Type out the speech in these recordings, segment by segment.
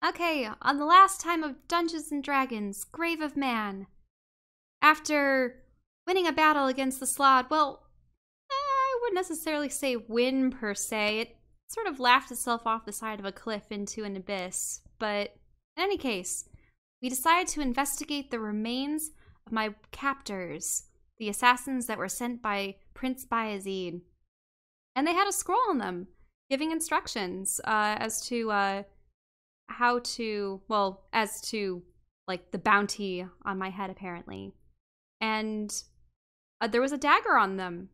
Okay, on the last time of Dungeons and Dragons, Grave of Man. After winning a battle against the Slod, well, I wouldn't necessarily say win per se. It sort of laughed itself off the side of a cliff into an abyss. But in any case, we decided to investigate the remains of my captors, the assassins that were sent by Prince Bayezid. And they had a scroll on them, giving instructions as to like, the bounty on my head, apparently. And there was a dagger on them.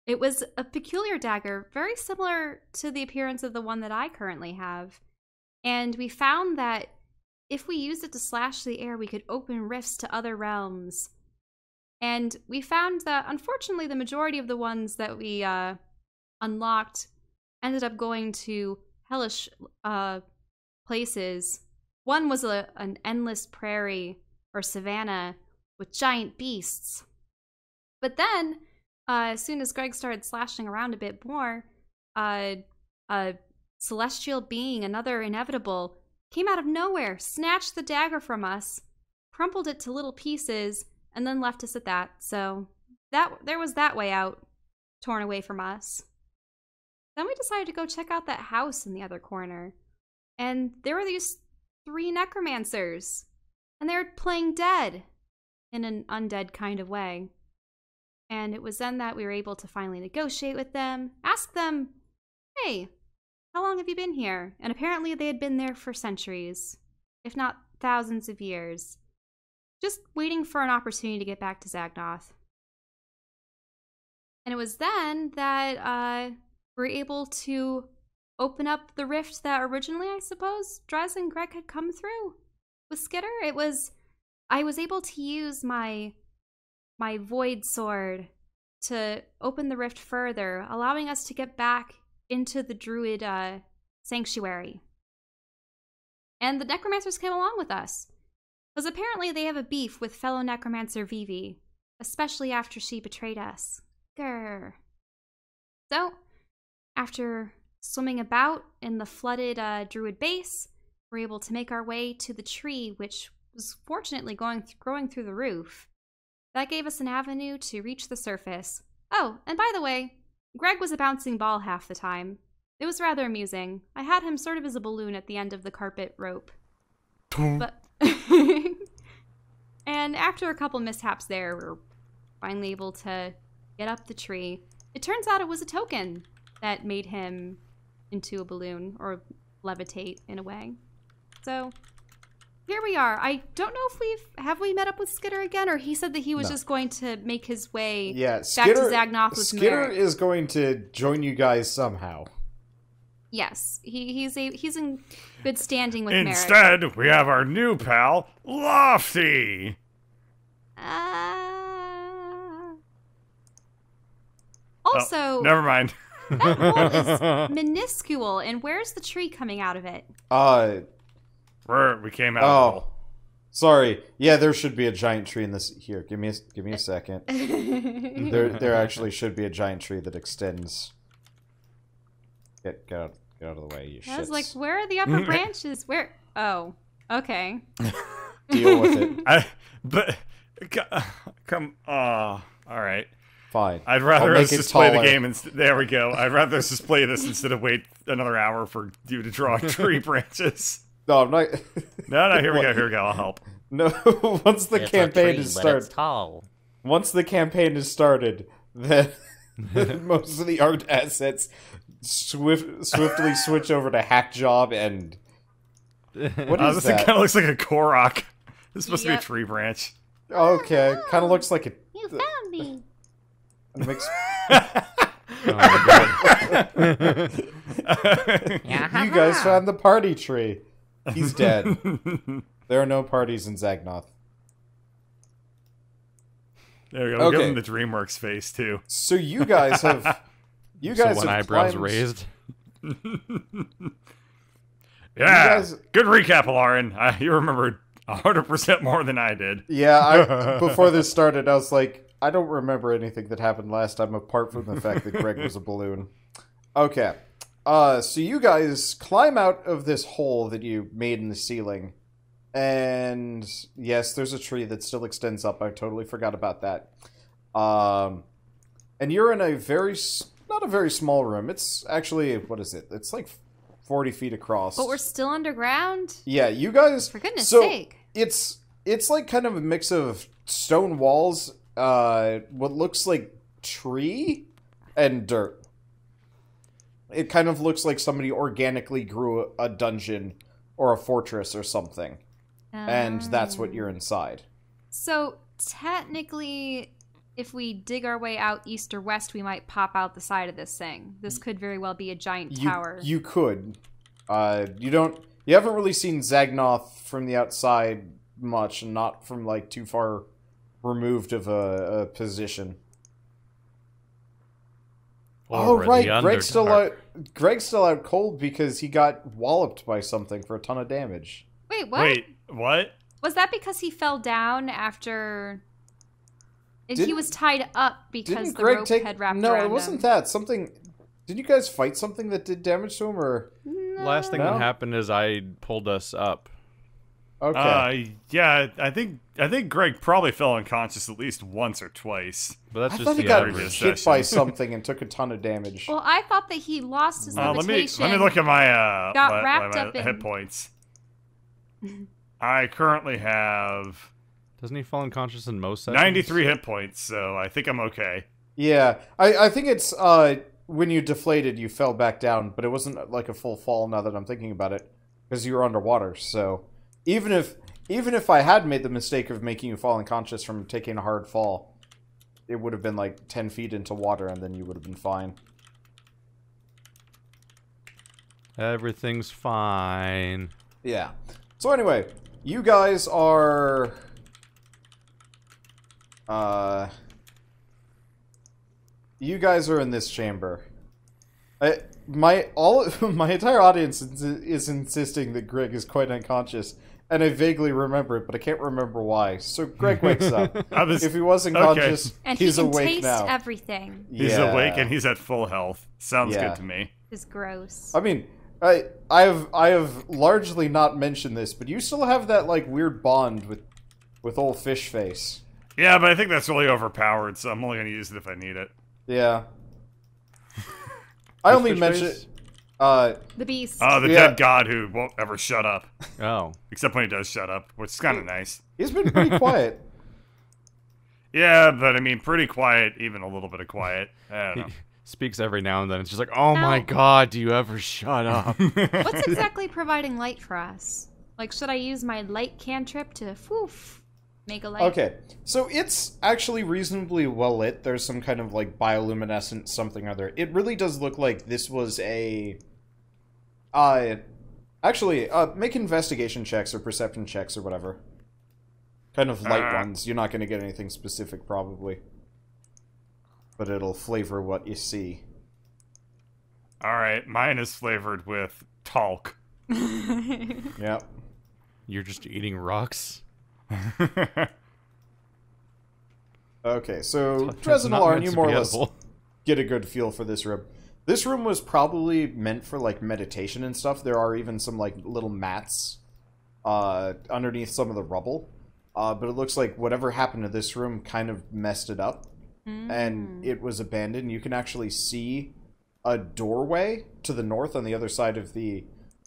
It was a peculiar dagger, very similar to the appearance of the one that I currently have. And we found that if we used it to slash the air, we could open rifts to other realms. And we found that, unfortunately, the majority of the ones that we unlocked ended up going to hellish places. One was an endless prairie or savanna with giant beasts. But then, as soon as Greg started slashing around a bit more, a celestial being, another inevitable, came out of nowhere, snatched the dagger from us, crumpled it to little pieces, and then left us at that. So there was that way out, torn away from us. Then we decided to go check out that house in the other corner. And there were these 3 necromancers. And they were playing dead in an undead kind of way. And it was then that we were able to finally negotiate with them, ask them, hey, how long have you been here? And apparently they had been there for centuries, if not thousands of years, just waiting for an opportunity to get back to Zagnoth. And it was then that we were able to open up the rift that originally, I suppose, Drez and Greg had come through with Skitter. I was able to use my void sword to open the rift further, allowing us to get back into the druid sanctuary. And the necromancers came along with us, because apparently they have a beef with fellow necromancer Vivi, especially after she betrayed us. Grr. So, after swimming about in the flooded druid base, we're able to make our way to the tree, which was fortunately growing through the roof. That gave us an avenue to reach the surface. Oh, and by the way, Greg was a bouncing ball half the time. It was rather amusing. I had him sort of as a balloon at the end of the carpet rope. But and after a couple mishaps there, we were finally able to get up the tree. It turns out it was a token that made him into a balloon, or levitate in a way. So here we are. I don't know if have we met up with Skitter again, or he said that he was just going to make his way back to Zagnoth with Skitter is going to join you guys somehow. Yes, he's in good standing with Merrick. Instead, we have our new pal, Lofty. Also, never mind. That hole is minuscule, and where's the tree coming out of it? We came out of the hole. Sorry. Yeah, there should be a giant tree in this. Here, give me a second. there actually should be a giant tree that extends. Get out of the way, you shits. I was like, where are the upper branches? Where? Oh, okay. Deal with it. All right. Fine. I'd rather us just play the game. There we go. I'd rather us just play this instead of wait another hour for you to draw tree branches. No, I'm not. No, here we go. I'll help. No, once the campaign is started. Once the campaign is started, then most of the art assets swiftly switch over to hack job and. What is that? It kind of looks like a Korok. This is supposed to be a tree branch. Okay, kind of looks like a. You found me. It makes. Oh my God. You guys found the party tree. He's dead. There are no parties in Zagnoth. There we go. We'll give him the DreamWorks face too. So you guys have. One eyebrows raised. Yeah. Good recap, Lauren. You remembered 100% more than I did. Yeah. Before this started, I was like, I don't remember anything that happened last time apart from the fact that Greg was a balloon. Okay. So you guys climb out of this hole that you made in the ceiling. And yes, there's a tree that still extends up. I totally forgot about that. And you're in a not a very small room. It's actually, what is it? It's like 40 feet across. But we're still underground? Yeah, you guys... For goodness sake. It's like kind of a mix of stone walls, what looks like tree, and dirt. It kind of looks like somebody organically grew a dungeon or a fortress or something. And that's what you're inside. So, technically, if we dig our way out east or west, we might pop out the side of this thing. This could very well be a giant tower. You could. You haven't really seen Zagnoth from the outside much, and not from, like, too far removed of a position. Oh, right, Greg's still out cold because he got walloped by something for a ton of damage. Wait, what? Wait, what? Was that because he fell down after... he was tied up because the rope had wrapped around him? No, it wasn't that. Something... Did you guys fight something that did damage to him, or...? No. Last thing that happened is I pulled us up. Okay. Yeah, I think Greg probably fell unconscious at least once or twice. But that's I just thought he the got average. hit by something and took a ton of damage. Well, I thought that he lost his levitation. Let me look at my got wrapped up in hit points. I currently have... Doesn't he fall unconscious in most sessions? 93 hit points, so I think I'm okay. Yeah, I think it's when you deflated, you fell back down, but it wasn't like a full fall. Now that I'm thinking about it, because you were underwater. So even if I had made the mistake of making you fall unconscious from taking a hard fall, it would have been like 10 feet into water, and then you would have been fine. Everything's fine. Yeah. So anyway, you guys are... you guys are in this chamber. My entire audience is insisting that Greg is quite unconscious, and I vaguely remember it, but I can't remember why. So Greg wakes up. If he wasn't conscious, and he's he can awake taste now. Everything. He's awake and he's at full health. Sounds good to me. It's gross. I mean, I have largely not mentioned this, but you still have that like weird bond with old Fish Face. Yeah, but I think that's really overpowered, so I'm only going to use it if I need it. Yeah. I only mentioned the beast. Oh, the dead god who won't ever shut up. Oh. Except when he does shut up, which is kind of nice. He's been pretty quiet. Yeah, but I mean, pretty quiet, even a little bit of quiet. I don't know. He speaks every now and then. It's just like, oh my god, do you ever shut up? What's exactly providing light for us? Like, should I use my light cantrip to make a light? Okay, so it's actually reasonably well lit. There's some kind of like bioluminescent something or other. It really does look like this was a... actually, make investigation checks or perception checks or whatever. Kind of light ones. You're not going to get anything specific probably. But it'll flavor what you see. Alright, mine is flavored with talc. Yep. You're just eating rocks? Okay, so Drezenalar, you more or less get a good feel for this room. This room was probably meant for like meditation and stuff. There are even some like little mats underneath some of the rubble. But it looks like whatever happened to this room kind of messed it up. And it was abandoned. You can actually see a doorway to the north on the other side of the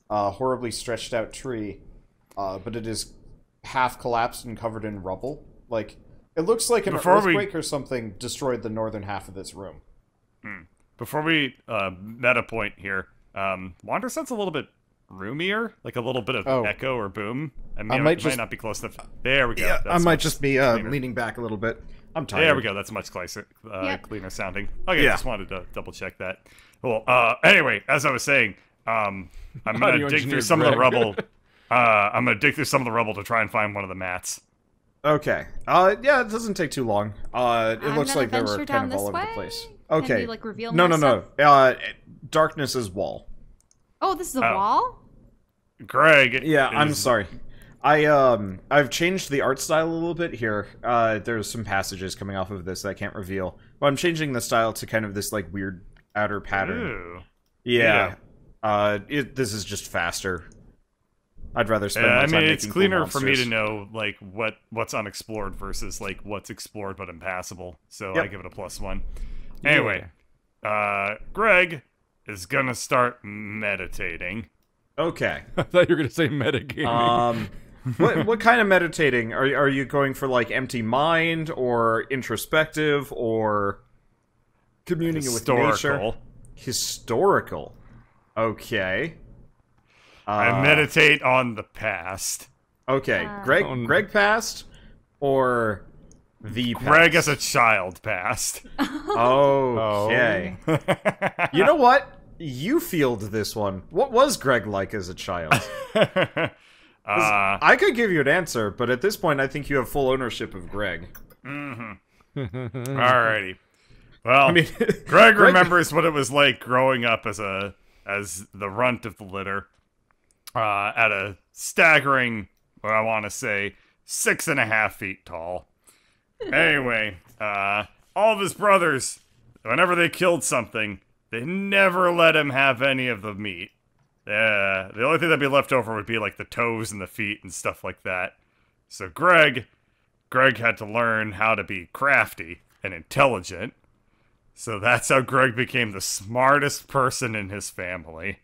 horribly stretched out tree. But it is half collapsed and covered in rubble. Like, it looks like an earthquake or something destroyed the northern half of this room. Before we meta point here, Wander sounds a little bit roomier, like a little bit of echo or boom. I mean, it might not be close enough. There we go. Yeah, I might just be leaning back a little bit. I'm tired. There we go. That's much cleaner sounding. Okay, I just wanted to double check that. Well, anyway, as I was saying, I'm gonna dig through some of the rubble. I'm gonna dig through some of the rubble to try and find one of the mats. Okay. Yeah, it doesn't take too long. It looks like they were kind of all over the place. Okay. Can you, like, reveal No. Darkness is wall. Oh, this is a wall? Greg. Yeah, I'm sorry. I've changed the art style a little bit here. There's some passages coming off of this that I can't reveal. But I'm changing the style to kind of this like weird outer pattern. Ooh. Yeah. This is just faster. I'd rather spend my I time mean, making it's cleaner for me monsters. to know, like, what's unexplored versus, like, what's explored but impassable. So Yep. I give it a +1. Anyway, Greg is gonna start meditating. Okay. I thought you were gonna say metagaming. What kind of meditating? Are you going for, like, empty mind, or introspective, or communing with nature? Historical. Okay. I meditate on the past. Okay, Greg passed, or the past? Greg as a child passed. Okay. You know what? You field this one. What was Greg like as a child? I could give you an answer, but at this point, I think you have full ownership of Greg. Alrighty. Well, I mean, Greg remembers what it was like growing up as the runt of the litter, at a staggering, what I want to say, 6.5 feet tall. Anyway, all of his brothers, whenever they killed something, they never let him have any of the meat. The only thing that'd be left over would be like the toes and the feet and stuff like that. So Greg had to learn how to be crafty and intelligent. So that's how Greg became the smartest person in his family.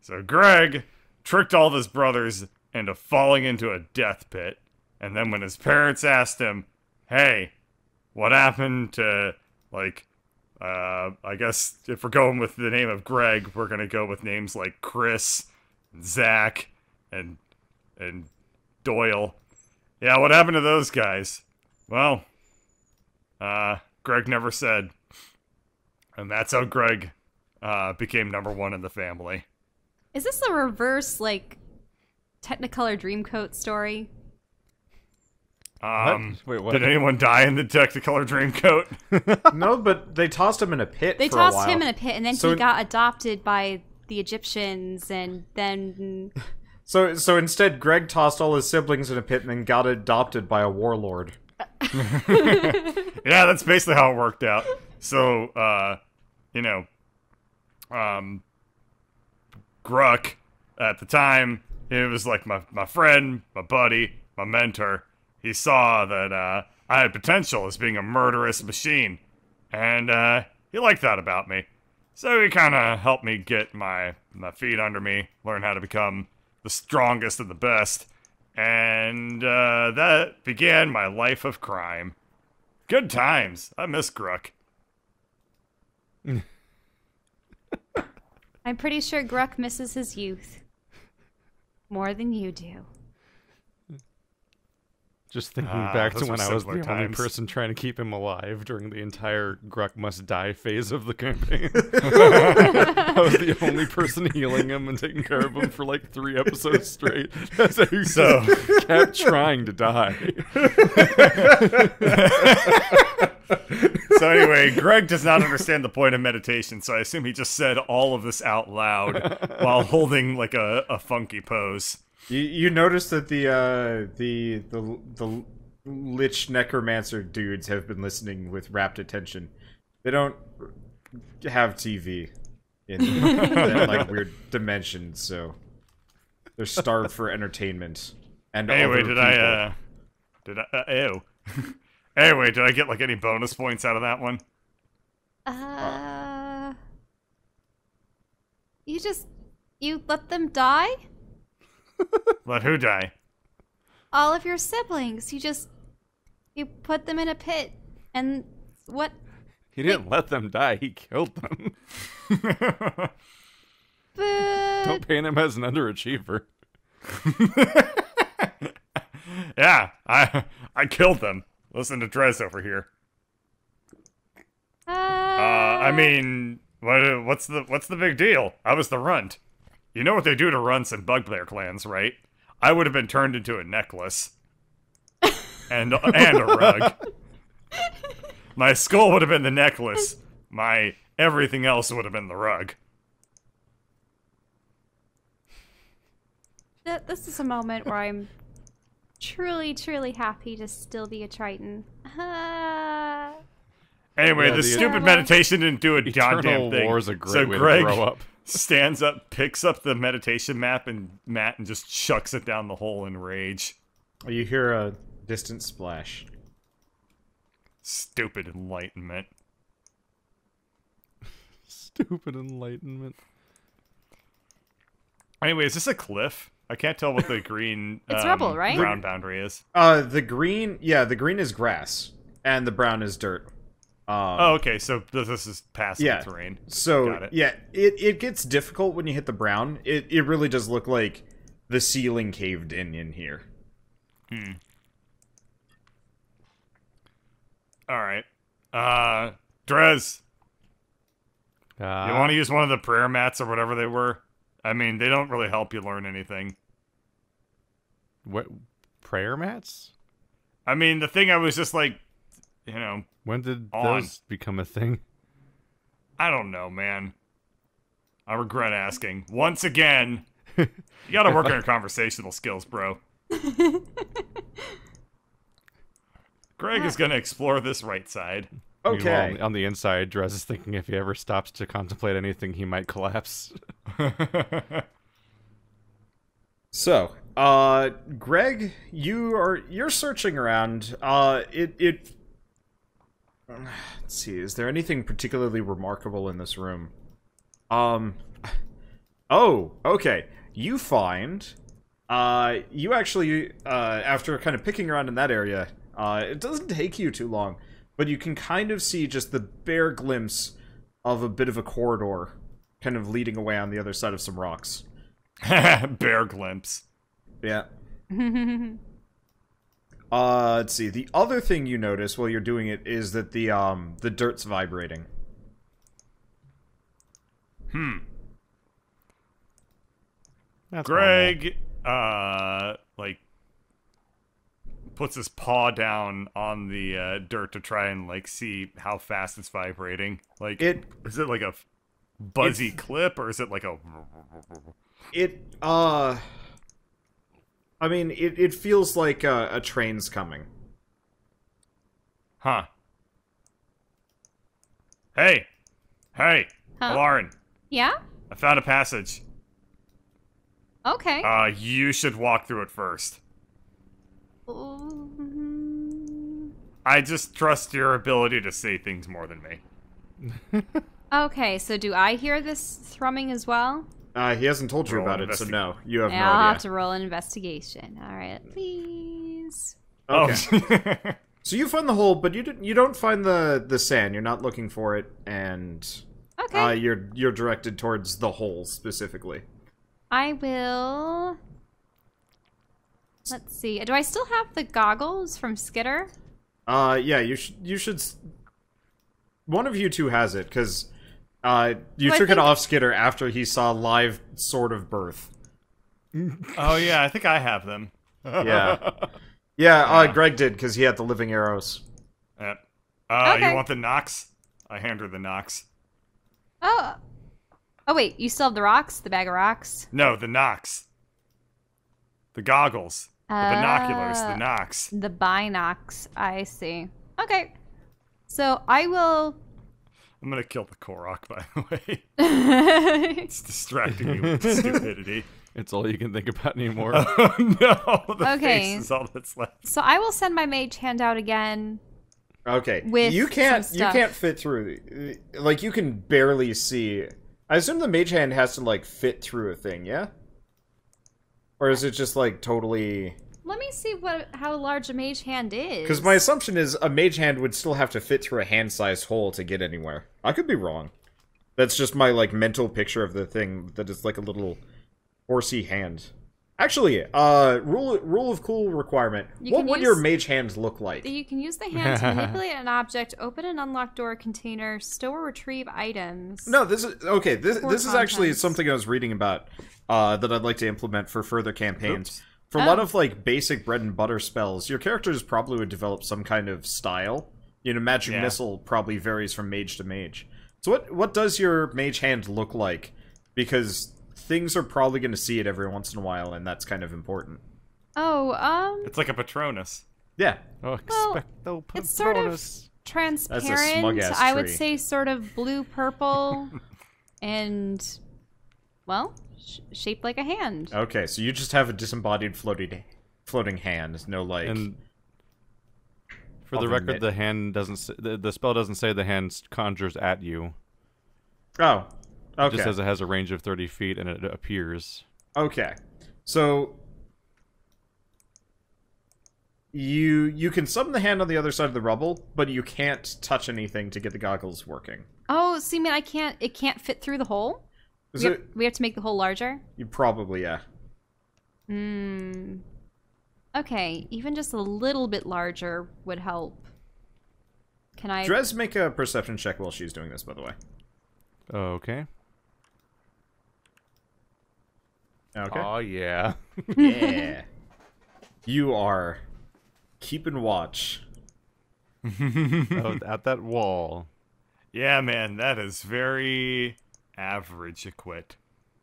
So Greg tricked all of his brothers into falling into a death pit. And then when his parents asked him, hey, what happened to, like, I guess if we're going with the name of Greg, we're gonna go with names like Chris, and Zach, and Doyle. Yeah, what happened to those guys? Well, Greg never said. And that's how Greg became #1 in the family. Is this a reverse, like, Technicolor Dreamcoat story? Wait, what? Did anyone die in the Technicolor Dreamcoat? No, but they tossed him in a pit They for a while. tossed him in a pit, and then So he got adopted by the Egyptians, and then... So instead, Greg tossed all his siblings in a pit and then got adopted by a warlord. Yeah, that's basically how it worked out. So, Gruck, at the time, it was like my friend, my buddy, my mentor. He saw that I had potential as being a murderous machine, and he liked that about me. So he kind of helped me get my feet under me, learn how to become the strongest and the best, and that began my life of crime. Good times. I miss Gruck. I'm pretty sure Gruck misses his youth. More than you do. Just thinking back to those when were I was the simpler only times. person trying to keep him alive during the entire Gruck must die phase of the campaign. I was the only person healing him and taking care of him for like 3 episodes straight. That's how he just kept trying to die. So anyway, Greg does not understand the point of meditation, so I assume he just said all of this out loud while holding like a funky pose. You notice that the Lich Necromancer dudes have been listening with rapt attention. They don't have TV in that, like, weird dimensions, so they're starved for entertainment. And Anyway, other ew. Anyway, did I get like any bonus points out of that one? You let them die? Let who die? All of your siblings. You put them in a pit, and what? He didn't let them die, he killed them. Don't paint him as an underachiever. Yeah, I killed them. Listen to Drez over here. I mean, what's the big deal? I was the runt. You know what they do to runts in Bugbear clans, right? I would have been turned into a necklace. And a rug. My skull would have been the necklace. My everything else would have been the rug. This is a moment where I'm truly, truly happy to still be a Triton. Anyway, Yeah, the stupid meditation didn't do a goddamn thing. War is a great so way Greg, to grow up. stands up, picks up the meditation map and just chucks it down the hole in rage. You hear a distant splash. Stupid enlightenment. Stupid enlightenment. Anyway, is this a cliff? I can't tell what the green it's rubble, right? brown boundary is. The green is grass, and the brown is dirt. Okay, so this is passable terrain. So, got it. yeah, it gets difficult when you hit the brown. It really does look like the ceiling caved in here. Alright. Drez. You want to use one of the prayer mats or whatever they were? I mean, they don't really help you learn anything. What? Prayer mats? I mean, the thing I was just like, you know... When did those become a thing? I don't know, man. I regret asking. Once again, you gotta work on your conversational skills, bro. Greg is gonna explore this right side. Okay. Meanwhile, on the inside, Drez is thinking if he ever stops to contemplate anything, he might collapse. So, Greg, you're searching around. Let's see, is there anything particularly remarkable in this room? Oh, okay. You find, you actually, after kind of picking around in that area, it doesn't take you too long, but you can kind of see just the bare glimpse of a bit of a corridor kind of leading away on the other side of some rocks. Bare glimpse. Yeah. Let's see. The other thing you notice while you're doing it is that the dirt's vibrating. That's Greg, like, puts his paw down on the dirt to try and, like, see how fast it's vibrating. Like, is it like a buzzy clip, or is it like a... I mean, it feels like a train's coming. Huh. Hey! Hey! Huh? Lauren! Yeah? I found a passage. Okay. You should walk through it first. I just trust your ability to say things more than me. Okay, so do I hear this thrumming as well? He hasn't told you about it, so no. You have no idea. I'll have to roll an investigation. Alright, please. Okay. So you find the hole, but you don't find the sand. You're not looking for it, and okay. You're directed towards the hole specifically. I will... Let's see. Do I still have the goggles from Skitter? Yeah, you should... One of you two has it, because you took it off Skitter after he saw live Sword of Birth. Oh, yeah, I think I have them. Yeah. Yeah, Greg did, because he had the living arrows. Yep. Okay. You want the Nox? I hand her the Nox. Oh, wait, you still have the rocks? The bag of rocks? No, the Nox. The goggles. The binoculars, the Nox. The binocs, I see. Okay. So I will... I'm gonna kill the Korok, by the way. It's distracting me with stupidity. It's all you can think about anymore. Oh no, the face is all that's left. So I will send my Mage Hand out again. Okay. With you can't some stuff. fit through. Like, you can barely see. I assume the Mage Hand has to, like, fit through a thing, yeah? Or is it just, like, totally... Let me see how large a Mage Hand is. Because my assumption is a Mage Hand would still have to fit through a hand-sized hole to get anywhere. I could be wrong. That's just my, like, mental picture of the thing that is like a little horsey hand. Actually, rule of cool requirement. What would your Mage Hand look like? You can use the hand to manipulate an object, open an unlocked door container, store or retrieve items. No, this is... Okay, this is actually something I was reading about that I'd like to implement for further campaigns. Oops. For a lot of, like, basic bread-and-butter spells, your characters probably would develop some kind of style. You know, Magic Missile probably varies from mage to mage. So what does your Mage Hand look like? Because things are probably going to see it every once in a while, and that's kind of important. Oh, It's like a Patronus. Yeah. Oh, well, it's sort of transparent. That's a smug-ass I would tree. say sort of blue-purple, and well, shaped like a hand. Okay, so you just have a disembodied floating hand, no like. And for the record, the hand doesn't. The spell doesn't say the hand conjures at you. Oh, okay. It just says it has a range of 30 feet and it appears. Okay, so you can summon the hand on the other side of the rubble, but you can't touch anything to get the goggles working. Oh, so you mean it can't fit through the hole? We have to make the hole larger? You probably, yeah. Okay, even just a little bit larger would help. Can I... Drez, make a perception check while she's doing this, by the way. Okay. Okay. Oh, yeah. Yeah. You are keeping watch. At that wall. Yeah, man, that is very average equip.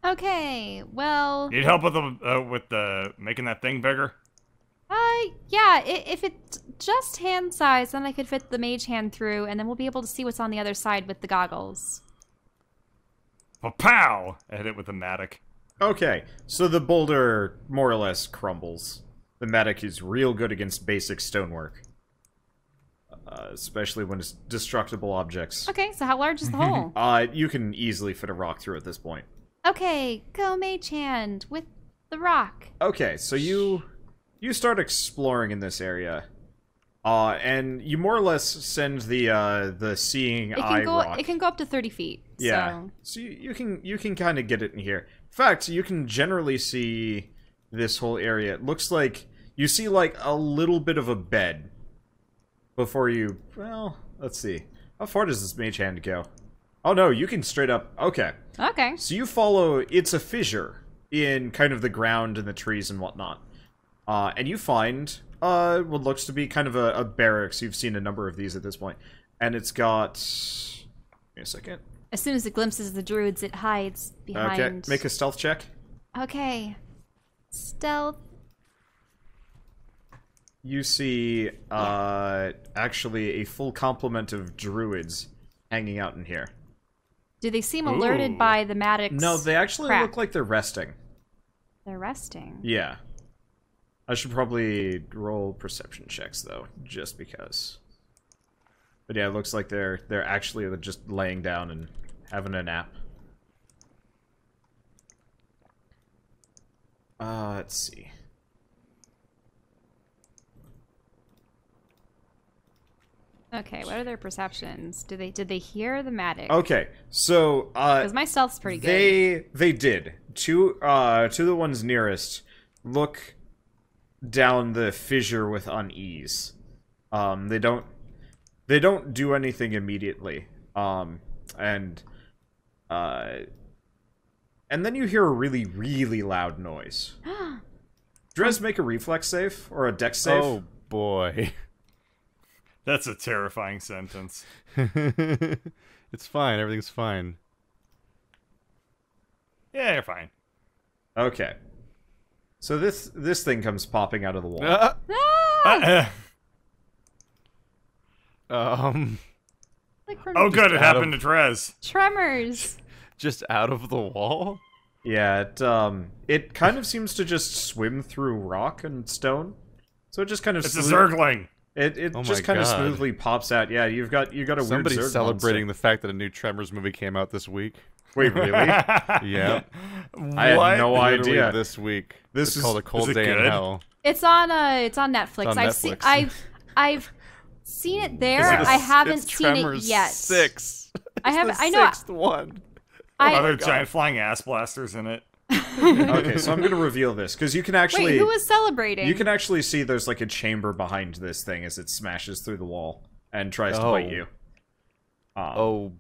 Okay, well... Need help with the making that thing bigger? Yeah, if it's just hand size, then I could fit the mage hand through, and then we'll be able to see what's on the other side with the goggles. Pow! I hit it with the mattock. Okay, so the boulder more or less crumbles. The mattock is real good against basic stonework. Especially when it's destructible objects. Okay, so how large is the hole? You can easily fit a rock through at this point. Okay, go mage hand with the rock. Okay, so you start exploring in this area. And you more or less send the seeing eye rock. It can go up to 30 feet. Yeah. So you can kind of get it in here. In fact, you can generally see this whole area. It looks like you see like a little bit of a bed before you. Well, let's see. How far does this mage hand go? Oh no, you can straight up. Okay. Okay. So you follow. It's a fissure in kind of the ground and the trees and whatnot. And you find what looks to be kind of a barracks. You've seen a number of these at this point. And it's got... Give me a second. As soon as it glimpses the druids, it hides behind... Okay, make a stealth check. Okay. Stealth. You see, actually a full complement of druids hanging out in here. Do they seem alerted by the Maddox? No, they actually look like they're resting. They're resting? Yeah. I should probably roll perception checks, though, just because. But yeah, it looks like they're actually just laying down and having a nap. Let's see. Okay, what are their perceptions? Did they hear the Maddox? Okay, so because my stealth's pretty good. They did. Two of the ones nearest look down the fissure with unease. They don't do anything immediately. And then you hear a really, really loud noise. Drez, make a reflex save or a dex save. Oh boy. That's a terrifying sentence. It's fine. Everything's fine. Yeah, you're fine. Okay. So this thing comes popping out of the wall. Like oh, good. It happened to Drez. Tremors. Just out of the wall? Yeah, it kind of seems to just swim through rock and stone. So it just kind of It's a Zergling. It just kind of smoothly pops out. Yeah, you got a weird Somebody's Zerg celebrating monster. the fact that a new Tremors movie came out this week. Wait, really? Yeah. I had no Literally idea. this week. It's called A Cold Day good? in Hell. It's on Netflix. It's on Netflix. I've seen it there. I haven't seen Tremors it yet. 6. I haven't. The I know. Sixth one. Are there giant flying ass blasters in it? Okay, so I'm gonna reveal this because you can actually. Wait, who was celebrating? You can actually see there's like a chamber behind this thing as it smashes through the wall and tries to bite you. Oh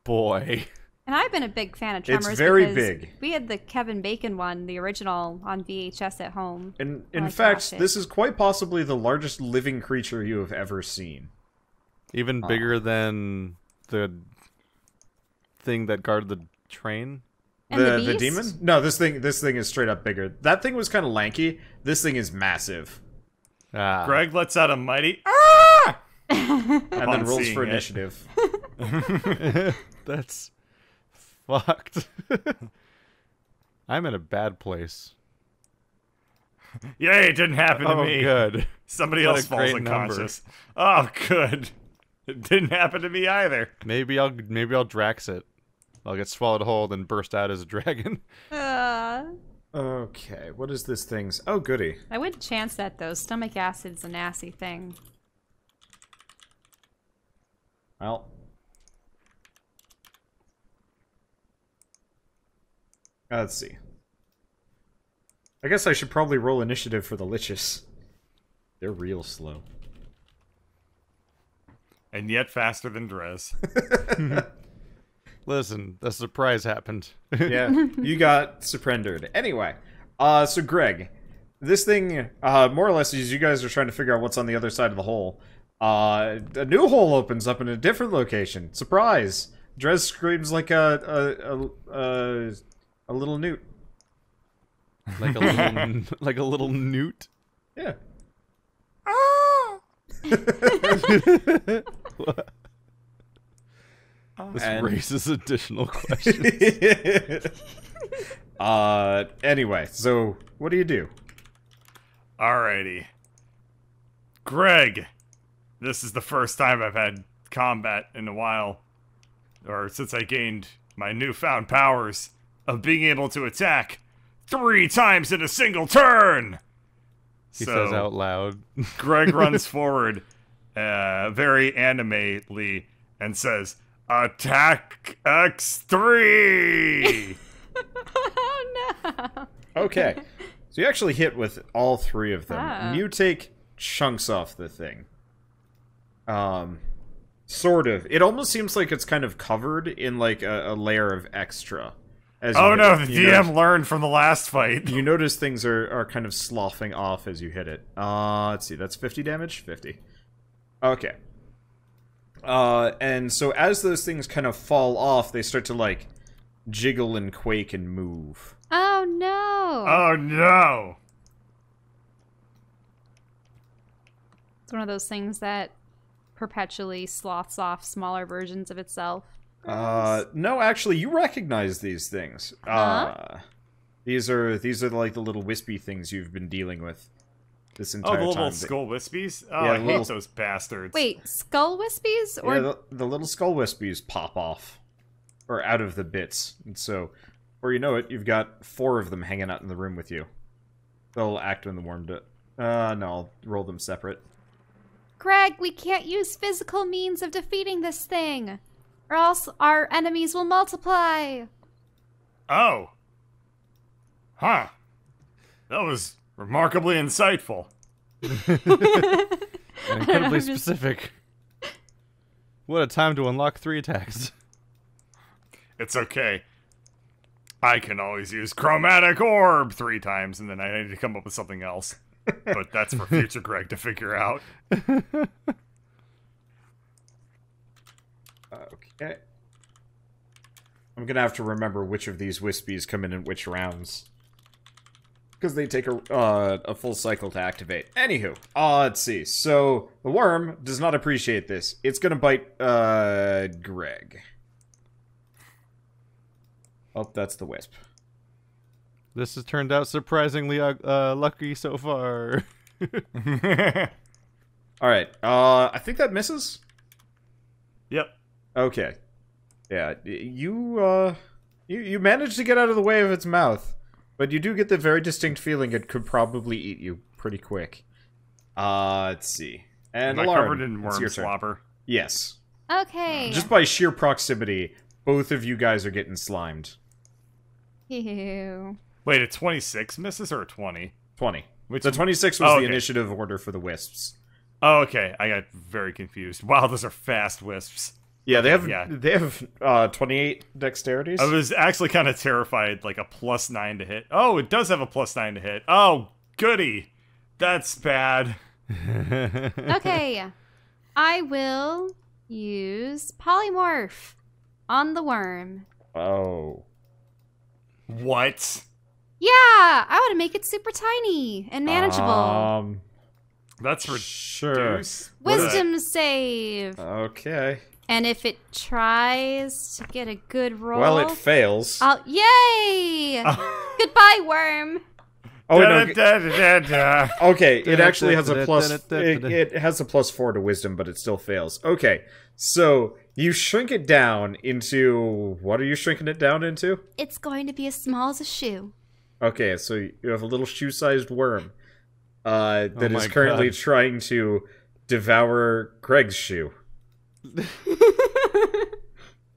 boy. And I've been a big fan of Tremors. It's very because big. We had the Kevin Bacon one, the original, on VHS at home. And in fact, this is quite possibly the largest living creature you have ever seen. Even bigger than the thing that guarded the train? And the demon? No, this thing is straight up bigger. That thing was kind of lanky. This thing is massive. Greg lets out a mighty And then rolls for seeing it. initiative. That's fucked. I'm in a bad place. Yay, it didn't happen to me. Oh, good. Somebody else falls unconscious. Oh, good. It didn't happen to me either. Maybe I'll Drax it. I'll get swallowed whole and burst out as a dragon. Okay, what is this thing's? Oh, goody. I wouldn't chance that, though. Stomach acid's a nasty thing. Well. Let's see. I guess I should probably roll initiative for the liches. They're real slow. And yet faster than Drez. Listen, a surprise happened. Yeah, you got surrendered. Anyway, so Greg, this thing, more or less, as you guys are trying to figure out what's on the other side of the hole, a new hole opens up in a different location. Surprise! Drez screams like a little newt. Like a little newt? Yeah. This raises additional questions. Anyway, so what do you do? Alrighty. Greg, this is the first time I've had combat in a while. Or since I gained my newfound powers of being able to attack 3 times in a single turn! He says out loud. Greg runs forward, very animatedly, and says, "Attack X3!" Oh, no. Okay. So you actually hit with all 3 of them. And you take chunks off the thing. Sort of. It almost seems like it's kind of covered in like a layer of extra. Oh no, the DM learned from the last fight. You notice things are kind of sloughing off as you hit it. Let's see, that's 50 damage? 50. Okay. And so as those things kind of fall off, they start to, like, jiggle and quake and move. Oh, no. Oh, no. It's one of those things that perpetually sloths off smaller versions of itself. No, actually, you recognize these things. These are like the little wispy things you've been dealing with this entire time. Oh, the little skull wispies? Oh, yeah, I hate those bastards. Wait, skull wispies? Or... Yeah, the little skull wispies pop off. Or out of the bits. And so, before you know it, you've got 4 of them hanging out in the room with you. They'll act when the worm does. No, I'll roll them separate. Greg, we can't use physical means of defeating this thing, or else our enemies will multiply. Oh. Huh. That was remarkably insightful. And incredibly specific. What a time to unlock 3 attacks. It's okay. I can always use Chromatic Orb 3 times, and then I need to come up with something else. But that's for future Greg to figure out. Okay. I'm gonna have to remember which of these wispies come in which rounds. Because they take a full cycle to activate. Anywho, let's see. So, the worm does not appreciate this. It's gonna bite, Greg. Oh, that's the wisp. This has turned out surprisingly lucky so far. Alright, I think that misses? Yep. Okay. Yeah, you managed to get out of the way of its mouth. But you do get the very distinct feeling it could probably eat you pretty quick. Let's see. And Am I Lauren, covered in worm slobber? Yes. Okay. Just by sheer proximity, both of you guys are getting slimed. Ew. Wait, a 26 misses or a 20? 20. The 26 was okay. the initiative order for the wisps. Oh, okay. I got very confused. Wow, those are fast wisps. Yeah, they have 28 dexterities. I was actually kind of terrified, like a +9 to hit. Oh, it does have a +9 to hit. Oh, goody. That's bad. Okay. I will use Polymorph on the worm. Oh. What? Yeah, I want to make it super tiny and manageable. That's sure. Wisdom save. Okay. And if it tries to get a good roll... Well, it fails. Yay! Goodbye, worm. Oh, no. Okay, it actually has a plus... It has a +4 to wisdom, but it still fails. Okay, so you shrink it down into... What are you shrinking it down into? It's going to be as small as a shoe. Okay, so you have a little shoe-sized worm that is currently trying to devour Greg's shoe.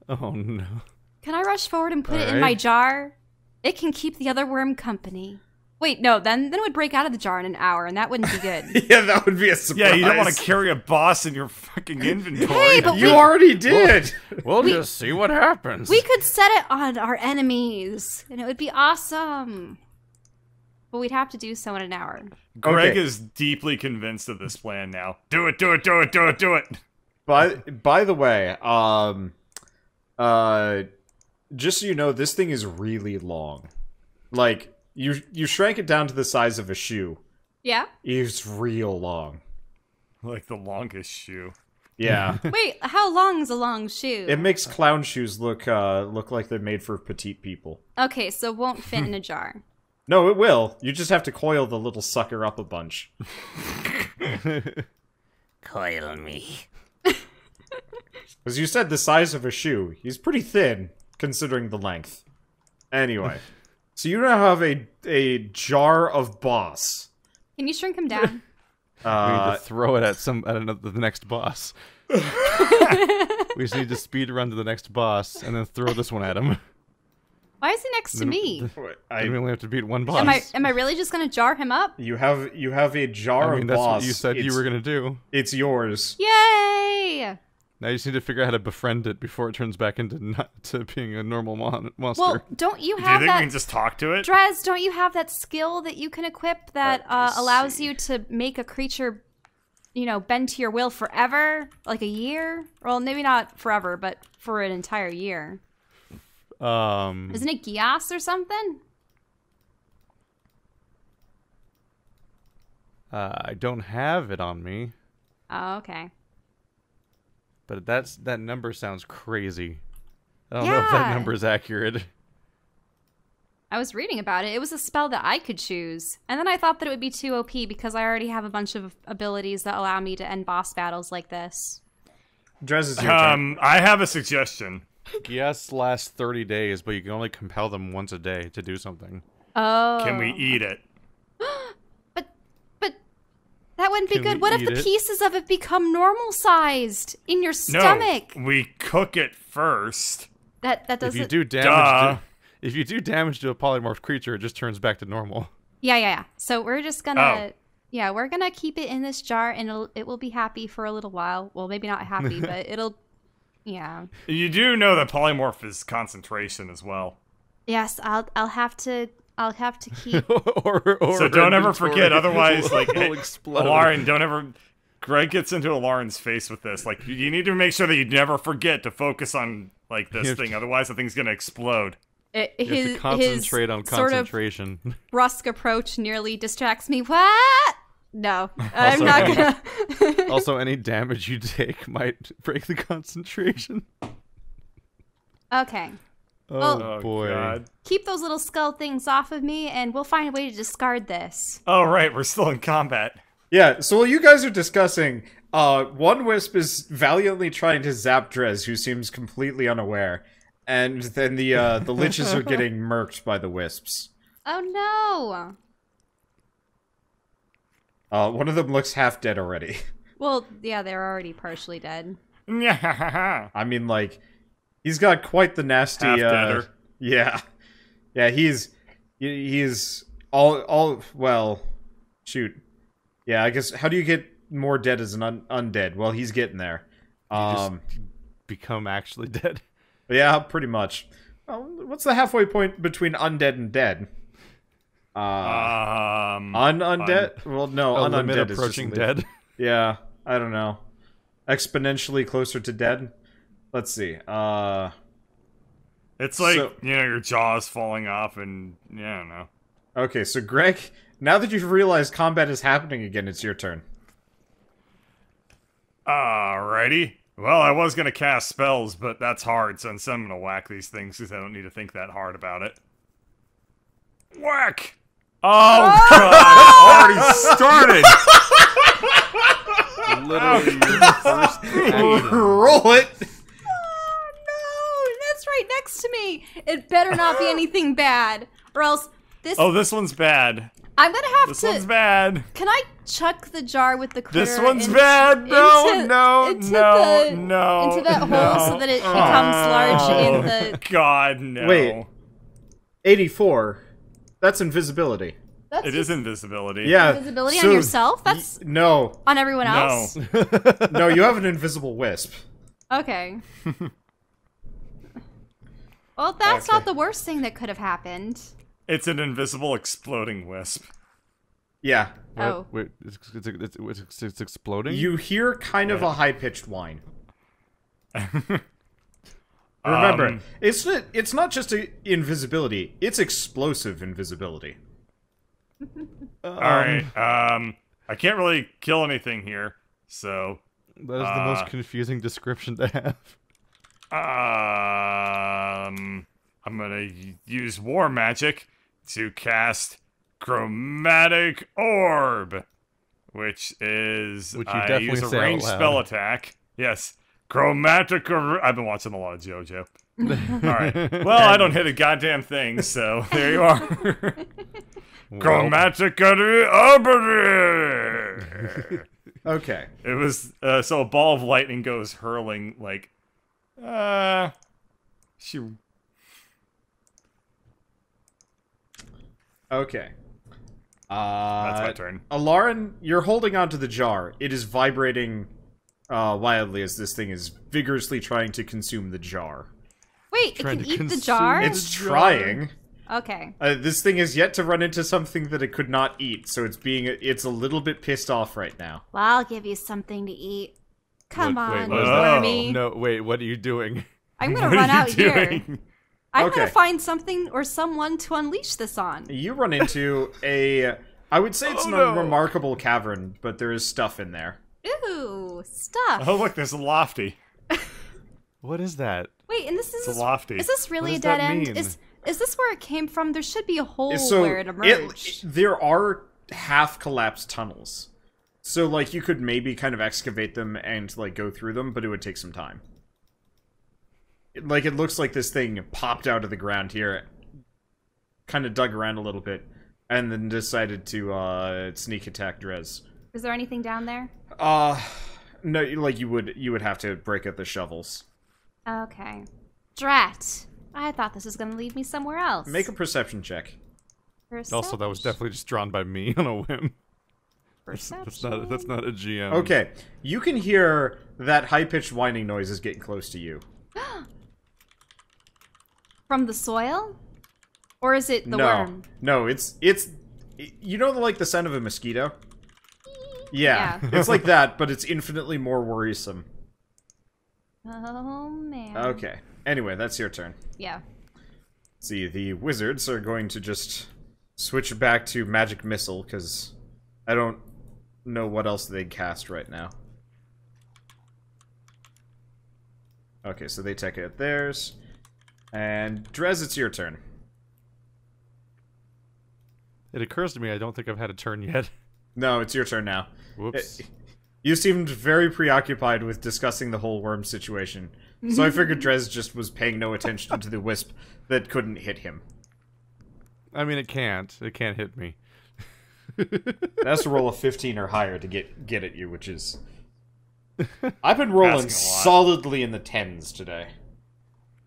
Oh, no. Can I rush forward and put it in my jar? It can keep the other worm company. Wait, no, then it would break out of the jar in an hour, and that wouldn't be good. Yeah, that would be a surprise. Yeah, you don't want to carry a boss in your fucking inventory. Hey, but you already did! We'll just see what happens. We could set it on our enemies, and it would be awesome. But we'd have to do so in an hour. Greg is deeply convinced of this plan now. Do it, do it, do it, do it, do it! By the way, just so you know, this thing is really long. Like, you shrank it down to the size of a shoe. Yeah? It's real long. Like the longest shoe. Yeah. Wait, how long is a long shoe? It makes clown shoes look like they're made for petite people. Okay, so it won't fit in a jar. No, it will. You just have to coil the little sucker up a bunch. Coil me. As you said, the size of a shoe. He's pretty thin, considering the length. Anyway. So you now have a jar of boss. Can you shrink him down? We need to throw it at the next boss. We just need to speed run to the next boss and then throw this one at him. Why is he next to me? We only have to beat one boss. Am I really just gonna jar him up? You have a jar of boss. That's what you said you were gonna do. It's yours. Yay! Now you just need to figure out how to befriend it before it turns back into being a normal monster. Well, don't you have Do you think that? we can just talk to it? Drez, don't you have that skill that you can equip that allows you to make a creature, bend to your will forever? Like a year? Well, maybe not forever, but for an entire year. Isn't it Gias or something? I don't have it on me. Oh, okay. But that number sounds crazy. I don't know if that number is accurate. I was reading about it. It was a spell that I could choose. And then I thought that it would be too OP because I already have a bunch of abilities that allow me to end boss battles like this. Drez is your turn. I have a suggestion. Yes, lasts 30 days, but you can only compel them once a day to do something. Oh. Can we eat it? But that wouldn't be good. What if the pieces of it become normal sized in your stomach? No, we cook it first. That doesn't. If you do damage to a polymorph creature, it just turns back to normal. Yeah. So we're just gonna, we're gonna keep it in this jar, and it will be happy for a little while. Well, maybe not happy, but it'll, yeah. You do know that polymorph is concentration as well. Yes, I'll have to keep. So don't ever forget, otherwise, like, will explode. Lauren, don't ever. Greg gets into Lauren's face with this. Like, you need to make sure that you never forget to focus on like this thing, otherwise the thing's gonna explode. You have to concentrate on concentration. Sort of brusque approach nearly distracts me. What? No, I'm not gonna. Also, any damage you take might break the concentration. Okay. Oh boy. God. Keep those little skull things off of me, and we'll find a way to discard this. Oh, right, we're still in combat. Yeah, so while you guys are discussing, one wisp is valiantly trying to zap Drez, who seems completely unaware. And then the liches are getting murked by the wisps. Oh no! One of them looks half dead already. Well, yeah, they're already partially dead. I mean, like, he's got quite the nasty. Half-deader. Yeah, he's all well. Shoot. Yeah, I guess. How do you get more dead as an undead? Well, he's getting there. You just become actually dead. Yeah, pretty much. Well, what's the halfway point between undead and dead? Undead? Well, no, undead is approaching dead. Yeah, I don't know. Exponentially closer to dead? Let's see. It's like, your jaw's falling off and, yeah, I don't know. Okay, so Greg, now that you've realized combat is happening again, it's your turn. Alrighty. Well, I was gonna cast spells, but that's hard, so instead I'm gonna whack these things because I don't need to think that hard about it. Whack! Oh god, it already started! Literally your first action. Roll it! Oh no, that's right next to me. It better not be anything bad, or else this. Oh, this one's bad. I'm gonna have This to. one's bad. Can I chuck the jar with the critter? This one's bad. No, into that hole so that it becomes large in the. God, no. Wait. 84. That's invisibility. It is invisibility. Yeah. Invisibility on yourself? That's no. on everyone else? No, you have an invisible wisp. Okay. Well, that's not the worst thing that could have happened. It's an invisible exploding wisp. Yeah. What? Oh. Wait, it's exploding? You hear kind of a high-pitched whine. Remember, it's not just invisibility, it's explosive invisibility. Alright, I can't really kill anything here, so... That is the most confusing description to have. I'm gonna use War Magic to cast Chromatic Orb, which is you I definitely use a say out ranged loud. spell attack. Yes, Chromatic Orb. I've been watching a lot of JoJo. All right. Well, I don't hit a goddamn thing, so there you are. Chromatic Orb. Okay. It was so a ball of lightning goes hurling like, shoot. Okay. That's my turn. Alarin, you're holding onto the jar. It is vibrating wildly as this thing is vigorously trying to consume the jar. Wait, it Trying can to eat the consume jar? It's trying. Okay. This thing has yet to run into something that it could not eat, so it's a little bit pissed off right now. Well, I'll give you something to eat. Come Wait, on, what is that? Wormy. No, wait, what are you doing? I'm gonna What run are you out here. doing? I'm Okay. gonna find something or someone to unleash this on. You run into I would say it's an unremarkable cavern, but there is stuff in there. Ooh, stuff. Oh look, there's a lofty. What is that? Wait, and this It's a is lofty. is this really a does dead that end? mean? Is this where it came from? There should be a hole So where it emerged. there are half collapsed tunnels. So like you could maybe kind of excavate them and like go through them, but it would take some time. Like it looks like this thing popped out of the ground here, kind of dug around a little bit, and then decided to sneak attack Drez. Is there anything down there? No, like you would have to break out the shovels. Okay. Drat. I thought this was gonna lead me somewhere else. Make a perception check. Also, that was definitely just drawn by me on a whim. Perception. That's not a GM. Okay, you can hear that high-pitched whining noise is getting close to you. From the soil? Or is it the worm? No, it's you know like the sound of a mosquito? Yeah. It's like that, but it's infinitely more worrisome. Oh man. Okay. Anyway, that's your turn. Yeah. See, the wizards are going to just switch back to magic missile because I don't know what else they'd cast right now. Okay, so they take out theirs. And Drez, it's your turn. It occurs to me I don't think I've had a turn yet. No, it's your turn now. Whoops. You seemed very preoccupied with discussing the whole worm situation. So I figured Drez just was paying no attention to the wisp that couldn't hit him. I mean, it can't. It can't hit me. It has to roll a 15 or higher to get at you, which is... I've been rolling solidly in the 10s today.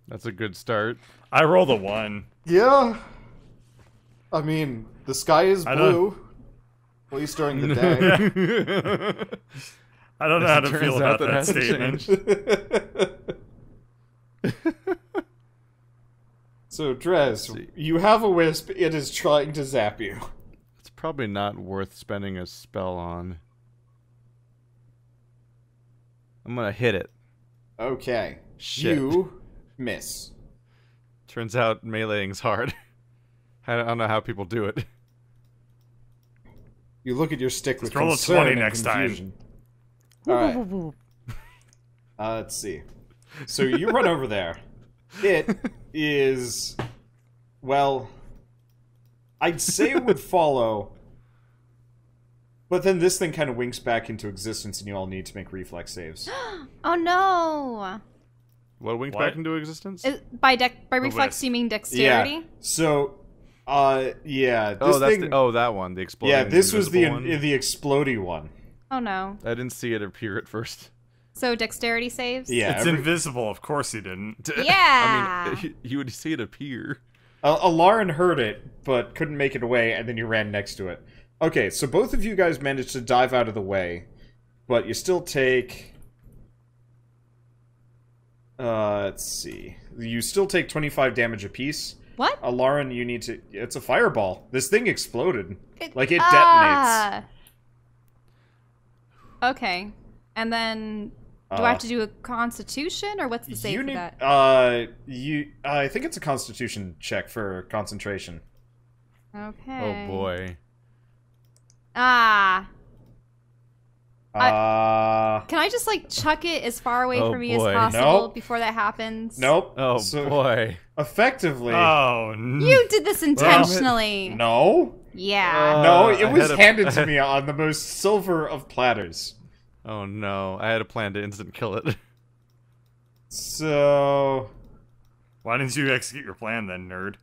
That's a good start. I rolled a 1. Yeah. I mean, the sky is blue. At least during the day. I don't know how to feel about that statement. So, Drez, you have a wisp. It is trying to zap you. It's probably not worth spending a spell on. I'm gonna hit it. Okay. Shit. You miss. Turns out meleeing's hard. I don't know how people do it. You look at your stick with roll a concern 20 and next confusion. All right. Let's see. So you run over there. It is, well, I'd say it would follow, but then this thing kind of winks back into existence, and you all need to make reflex saves. Oh no! What winked back into existence? By reflex, you mean dexterity? Yeah. So, yeah. This thing, that one, the exploding. Yeah, this was the one. the explodey one. Oh no! I didn't see it appear at first. So dexterity saves? Yeah, it's invisible. Of course he didn't. Yeah. I mean, you would see it appear. Lauren heard it, but couldn't make it away, and then you ran next to it. Okay, so both of you guys managed to dive out of the way, but you still take... let's see. You still take 25 damage apiece. What? Lauren, you need to... It's a fireball. This thing exploded. It detonates. Okay. And then... Do I have to do a constitution, or what's the save for that? I think it's a constitution check for concentration. Okay. Oh boy. Can I just, like, chuck it as far away from me as possible before that happens? Nope. Oh, boy. Effectively... Oh, You did this intentionally. No. Yeah. No, it was handed to me on the most silver of platters. Oh no, I had a plan to instant kill it. So... Why didn't you execute your plan then, nerd?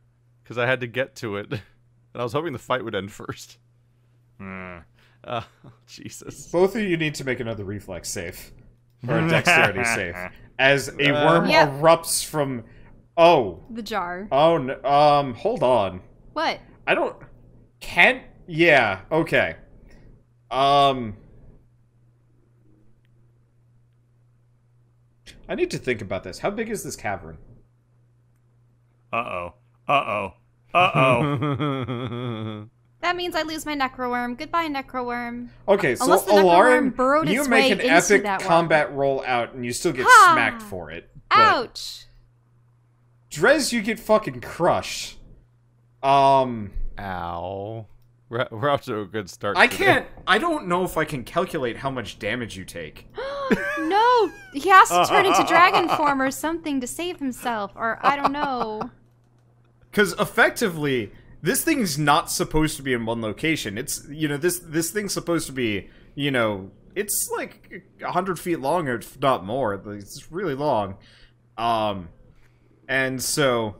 Because I had to get to it. And I was hoping the fight would end first. Jesus. Both of you need to make another reflex save. Or a dexterity save. As a worm erupts from... Oh. The jar. Oh, no, hold on. What? I don't... Can't... Yeah, okay. I need to think about this. How big is this cavern? Uh-oh. Uh-oh. Uh-oh. That means I lose my Necroworm. Goodbye, Necroworm. Okay, so Alarin, you make an epic combat roll out, and you still get smacked for it. Ouch! Drez, you get fucking crushed. Ow. We're off to a good start. I don't know if I can calculate how much damage you take. No! He has to turn into dragon form or something to save himself, or I don't know. Because effectively, this thing's not supposed to be in one location. It's, this thing's supposed to be, it's like 100 feet long, or if not more. It's really long. And so,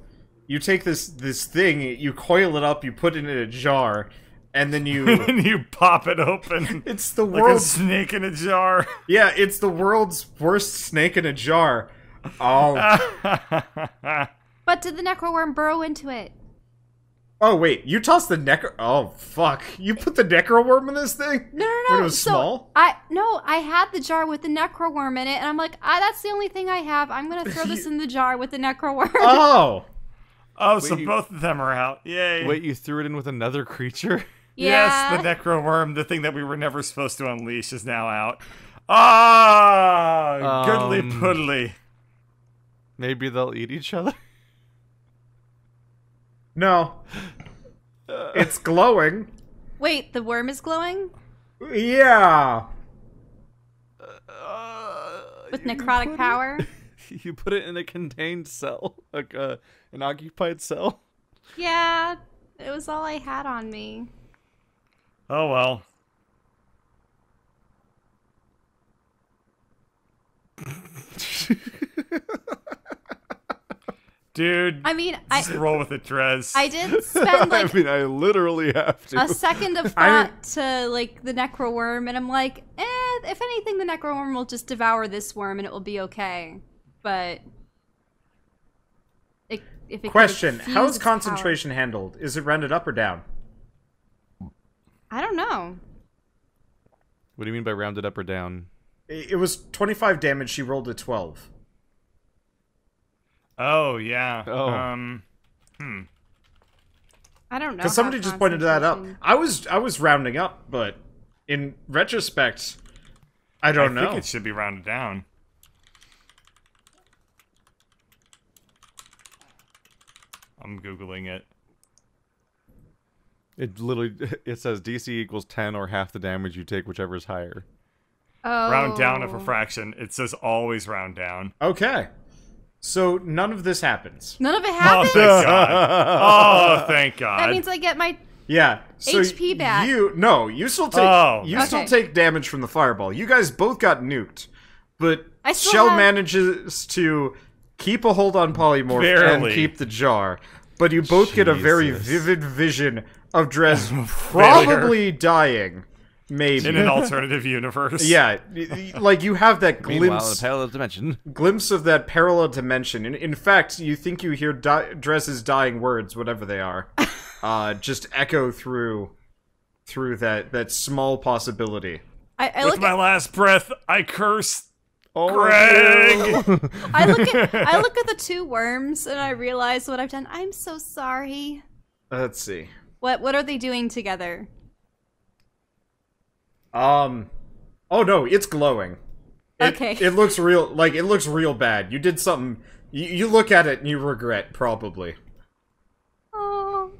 you take this thing, you coil it up, you put it in a jar, and then you... and you pop it open. It's the like a snake in a jar. Yeah, it's the world's worst snake in a jar. Oh. But did the Necroworm burrow into it? Oh, wait. You tossed the Oh, fuck. You put the Necroworm in this thing? No. When it was small? I had the jar with the Necroworm in it, and I'm like, that's the only thing I have. I'm going to throw this in the jar with the Necroworm. Oh. Oh, so both of them are out. Yay. Wait, you threw it in with another creature? Yeah. Yes, the Necroworm, the thing that we were never supposed to unleash, is now out. Ah, goodly puddly. Maybe they'll eat each other? No. It's glowing. Wait, the worm is glowing? Yeah. With necrotic power? You put it in a contained cell, like an occupied cell. Yeah, it was all I had on me. Oh well. Dude, I mean, just roll with it, Drez. I did spend like I literally have to. a second of thought to like the Necroworm, and I'm like, if anything, the Necroworm will just devour this worm and it will be okay. But if it Question: how is concentration handled? Is it rounded up or down? I don't know. What do you mean by rounded up or down? It was 25 damage. She rolled a 12. Oh yeah. Oh. I don't know. Because somebody just pointed that out. I was rounding up, but in retrospect, I don't know. I think it should be rounded down. I'm Googling it. It says DC equals 10 or half the damage you take, whichever is higher. Round down of a fraction. It says always round down. Okay. So none of this happens. None of it happens? Oh, thank God. Oh, thank God. That means I get my so HP back. You still take still take damage from the fireball. You guys both got nuked. But Shell manages to keep a hold on Polymorph and keep the jar. But you both get a very vivid vision of Drez probably dying. Maybe. In an alternative universe. Yeah, like you have that glimpse. In a parallel dimension. Glimpse of that parallel dimension. In fact, you think you hear Drez's dying words, whatever they are, just echo through that small possibility. With my last breath, I curse Greg. I look at the two worms and I realize what I've done. I'm so sorry. Let's see. What are they doing together? Oh no, it's glowing. Okay. It looks real, it looks real bad. You did something, you look at it and you regret, probably. Oh.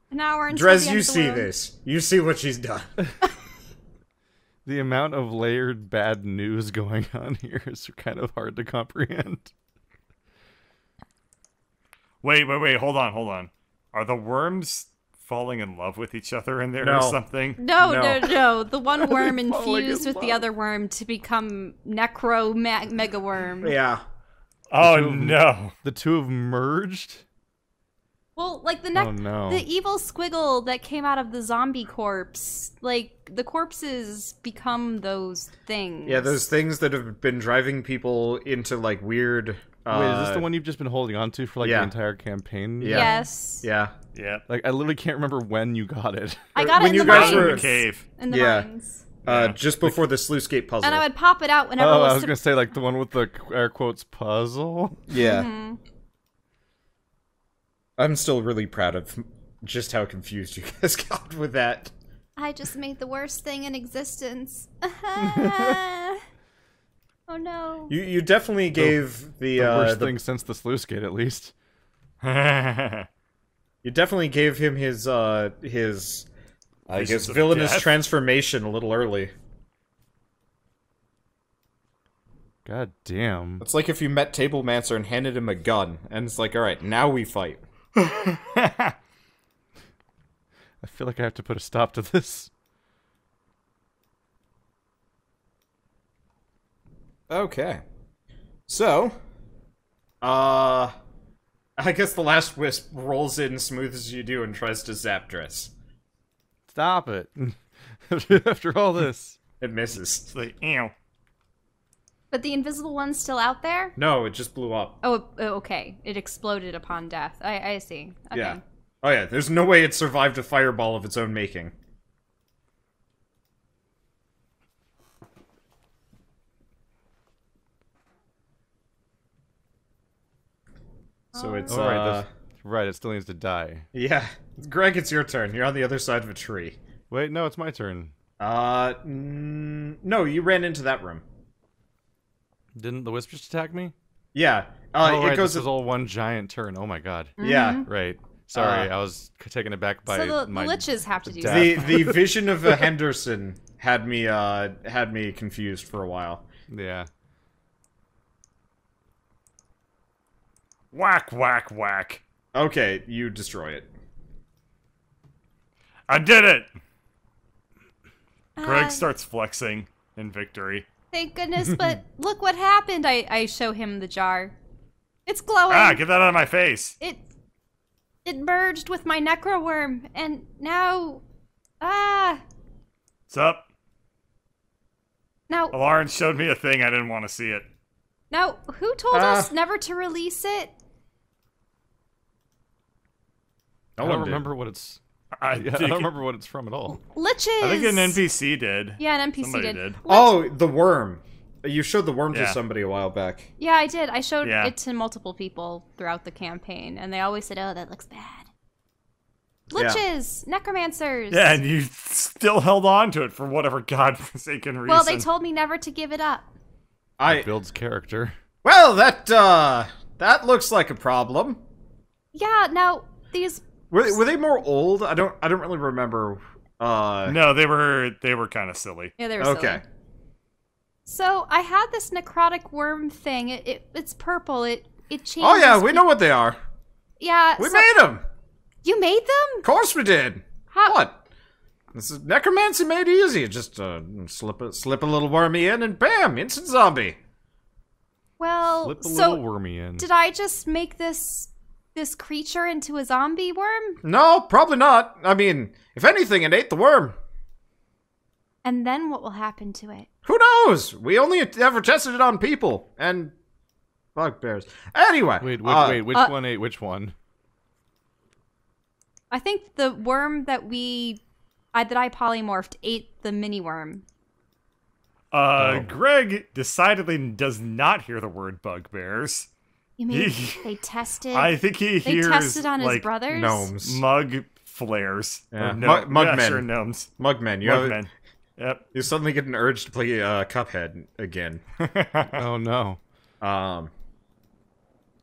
An hour into Drez, you see this. You see what she's done. The amount of layered bad news going on here is kind of hard to comprehend. Wait, hold on. Are the worms falling in love with each other in there or something? No. The one worm infused with the other worm to become mega worm. Yeah. Oh no. The two have merged? Well, like the evil squiggle that came out of the zombie corpse, like the corpses become those things. Yeah, those things that have been driving people into like weird. Wait, is this the one you've just been holding on to for the entire campaign? Yeah. Yes. Yeah. Yeah. Like I literally can't remember when you got it. I got when it in you the guys mines. were in the cave. In the mines. Just before the sluice gate puzzle. And I would pop it out whenever. I was gonna say like the one with the air quotes puzzle. Yeah. Mm-hmm. I'm still really proud of just how confused you guys got with that. I just made the worst thing in existence. Oh no. You definitely gave the worst thing since the sluice gate, at least. You definitely gave him his I guess villainous transformation a little early. God damn. It's like if you met Tablemancer and handed him a gun, and it's like, alright, now we fight. I feel like I have to put a stop to this. Okay. So, I guess the last wisp rolls in smooth as you do and tries to zap Drez. Stop it. After all this. It misses. It's like, ew. But the invisible one's still out there? No, it just blew up. Oh, okay. It exploded upon death. I see. Okay. Yeah. Oh yeah, there's no way it survived a fireball of its own making. So it's, right, it still needs to die. Yeah. Greg, it's your turn. You're on the other side of a tree. Wait, no, it's my turn. No, you ran into that room. Didn't the wisp just attack me? Yeah. Right, this is all one giant turn. Oh my god. Yeah. Right. Sorry, I was taken aback by so the my liches have to do the vision of a Henderson had me confused for a while. Yeah. Whack, whack, whack. Okay, you destroy it. I did it! Greg starts flexing in victory. Thank goodness, but look what happened. I show him the jar. It's glowing. Ah, get that out of my face. It merged with my Necro Worm, and now... What's up? Now... Lawrence showed me a thing, I didn't want to see it. Now, who told us never to release it? I don't remember what it's... I don't remember what it's from at all. Liches! I think an NPC did. Yeah, an NPC Somebody did. Oh, the worm. You showed the worm to somebody a while back. Yeah, I did. I showed it to multiple people throughout the campaign, and they always said, oh, that looks bad. Liches! Necromancers! Yeah, and you still held on to it for whatever godforsaken reason. Well, they told me never to give it up. It builds character. Well, that looks like a problem. Yeah, now, these... Were they more old? I don't really remember. No, they were kind of silly. Yeah, they were silly. Okay. So I had this necrotic worm thing. It's purple. It changes. Oh yeah, we know what they are. Yeah, we made them. You made them? Of course we did. How? What? This is necromancy made easy. Just slip a little wormy in, and bam, instant zombie. Well, slip a little wormy in. Did I just make this creature into a zombie worm? No, probably not. I mean, if anything, it ate the worm. And then what will happen to it? Who knows? We only ever tested it on people and bugbears. Anyway. Wait, which one ate which one? I think the worm that I polymorphed ate the mini worm. Greg decidedly does not hear the word bugbears. You mean they tested? I think they tested on his brothers? Gnomes. Mug flares. Yeah. Mugmen. Yeah, sure, gnomes. Mugmen. Mugmen. Yep. You suddenly get an urge to play Cuphead again. Oh no.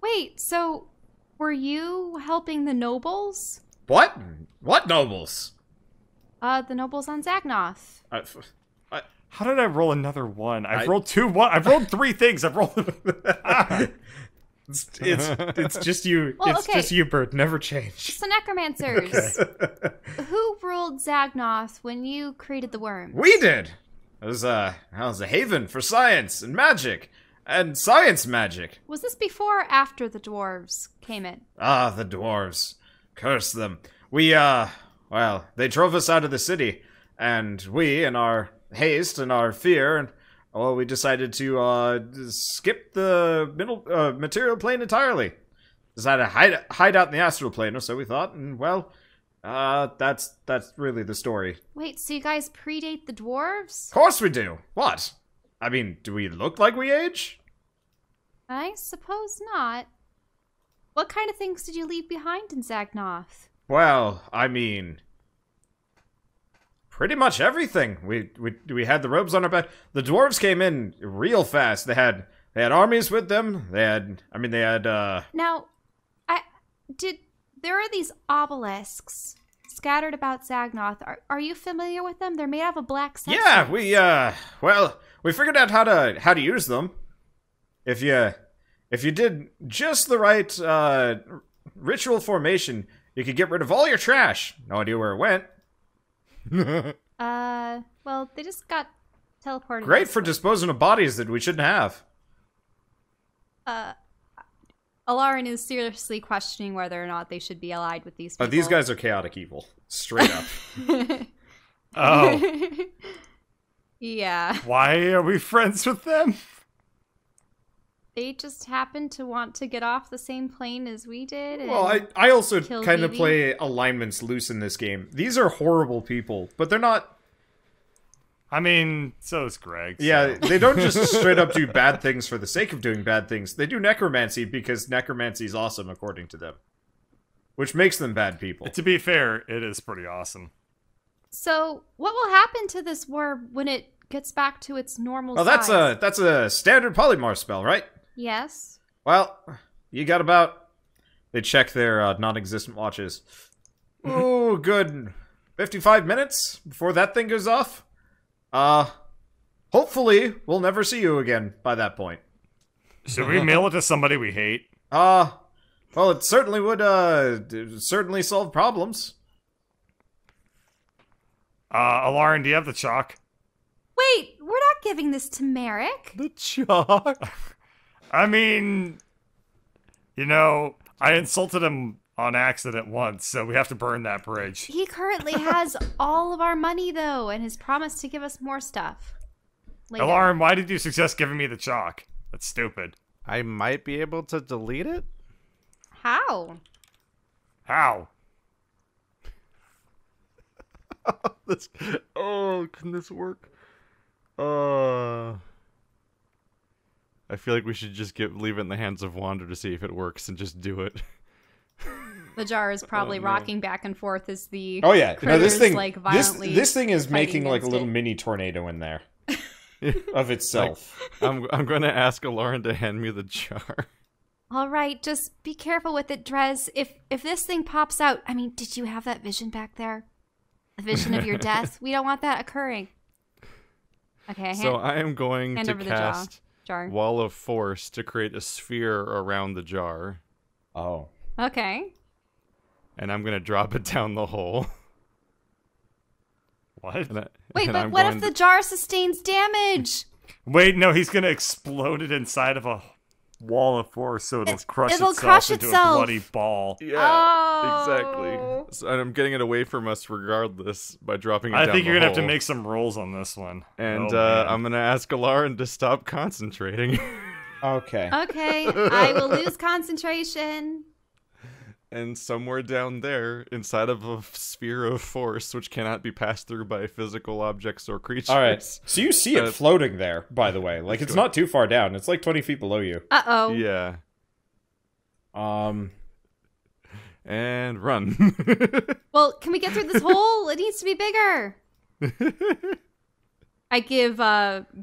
Wait, so were you helping the nobles? What? What nobles? The nobles on Zagnoth. How did I roll another one? I've rolled I've rolled 3 things. I've rolled. It's just you. Well, it's just you, Bert. Never change. So necromancers, who ruled Zagnoth when you created the worm? We did. It was a haven for science and magic, and science magic. Was this before or after the dwarves came in? Ah, the dwarves. Curse them. Well, they drove us out of the city, and we, in our haste and our fear, we decided to skip the middle material plane entirely. Decided to hide out in the astral plane, or so we thought, and that's really the story. Wait, so you guys predate the dwarves? Of course we do. What? I mean, do we look like we age? I suppose not. What kind of things did you leave behind in Zagnoth? Well, I mean, pretty much everything. We had the robes on our back. The dwarves came in real fast. They had armies with them. They had. Now, there are these obelisks scattered about Zagnoth. Are you familiar with them? They're made out of a black substance. Yeah, we figured out how to use them. If you did just the right ritual formation, you could get rid of all your trash. No idea where it went. Well, they just got teleported. Great for disposing of bodies that we shouldn't have. Alarin is seriously questioning whether or not they should be allied with these people. These guys are chaotic evil. Straight up. Oh. Yeah. Why are we friends with them? They just happen to want to get off the same plane as we did. And well, I also kind of Vivi. play alignments loose in this game. These are horrible people, but they're not... I mean, so is Greg. Yeah, they don't just straight up do bad things for the sake of doing bad things. They do necromancy because necromancy is awesome, according to them. Which makes them bad people. To be fair, it is pretty awesome. So, what will happen to this worm when it gets back to its normal size? That's a standard polymorph spell, right? Yes. Well, you got about... They check their non-existent watches. Oh, good 55 minutes before that thing goes off. Hopefully we'll never see you again by that point. Should we mail it to somebody we hate? Well, it certainly would, certainly solve problems. Alarin, do you have the chalk? Wait, we're not giving this to Merrick. The chalk? I mean, I insulted him on accident once, so we have to burn that bridge. He currently has all of our money, though, and has promised to give us more stuff later. Alarin, why did you suggest giving me the chalk? That's stupid. I might be able to delete it? How? How? Can this work? I feel like we should just leave it in the hands of Wander to see if it works and just do it. The jar is probably rocking back and forth as the Oh yeah, no, this thing, like violently this thing is making like a little it. mini tornado in there of itself. I'm going to ask Alarin to hand me the jar. All right, just be careful with it, Drez. If this thing pops out, I mean, did you have that vision back there? The vision of your death. We don't want that occurring. Okay. So I am going to over the cast jar. Wall of Force to create a sphere around the jar. Oh. Okay. And I'm going to drop it down the hole. What? Wait, but what if the jar sustains damage? Wait, no, he's going to explode it inside of a wall of force, so it'll crush it'll itself crush into itself. a bloody ball. Yeah, exactly. So I'm getting it away from us regardless by dropping it down the hole. I think you're going to have to make some rolls on this one. And I'm going to ask Alarin to stop concentrating. Okay. Okay, I will lose concentration. And somewhere down there, inside of a sphere of force, which cannot be passed through by physical objects or creatures. All right. So you see it floating there, by the way. Like, it's not too far down. It's like 20 feet below you. Uh-oh. Yeah. And run. Well, can we get through this hole? It needs to be bigger. I give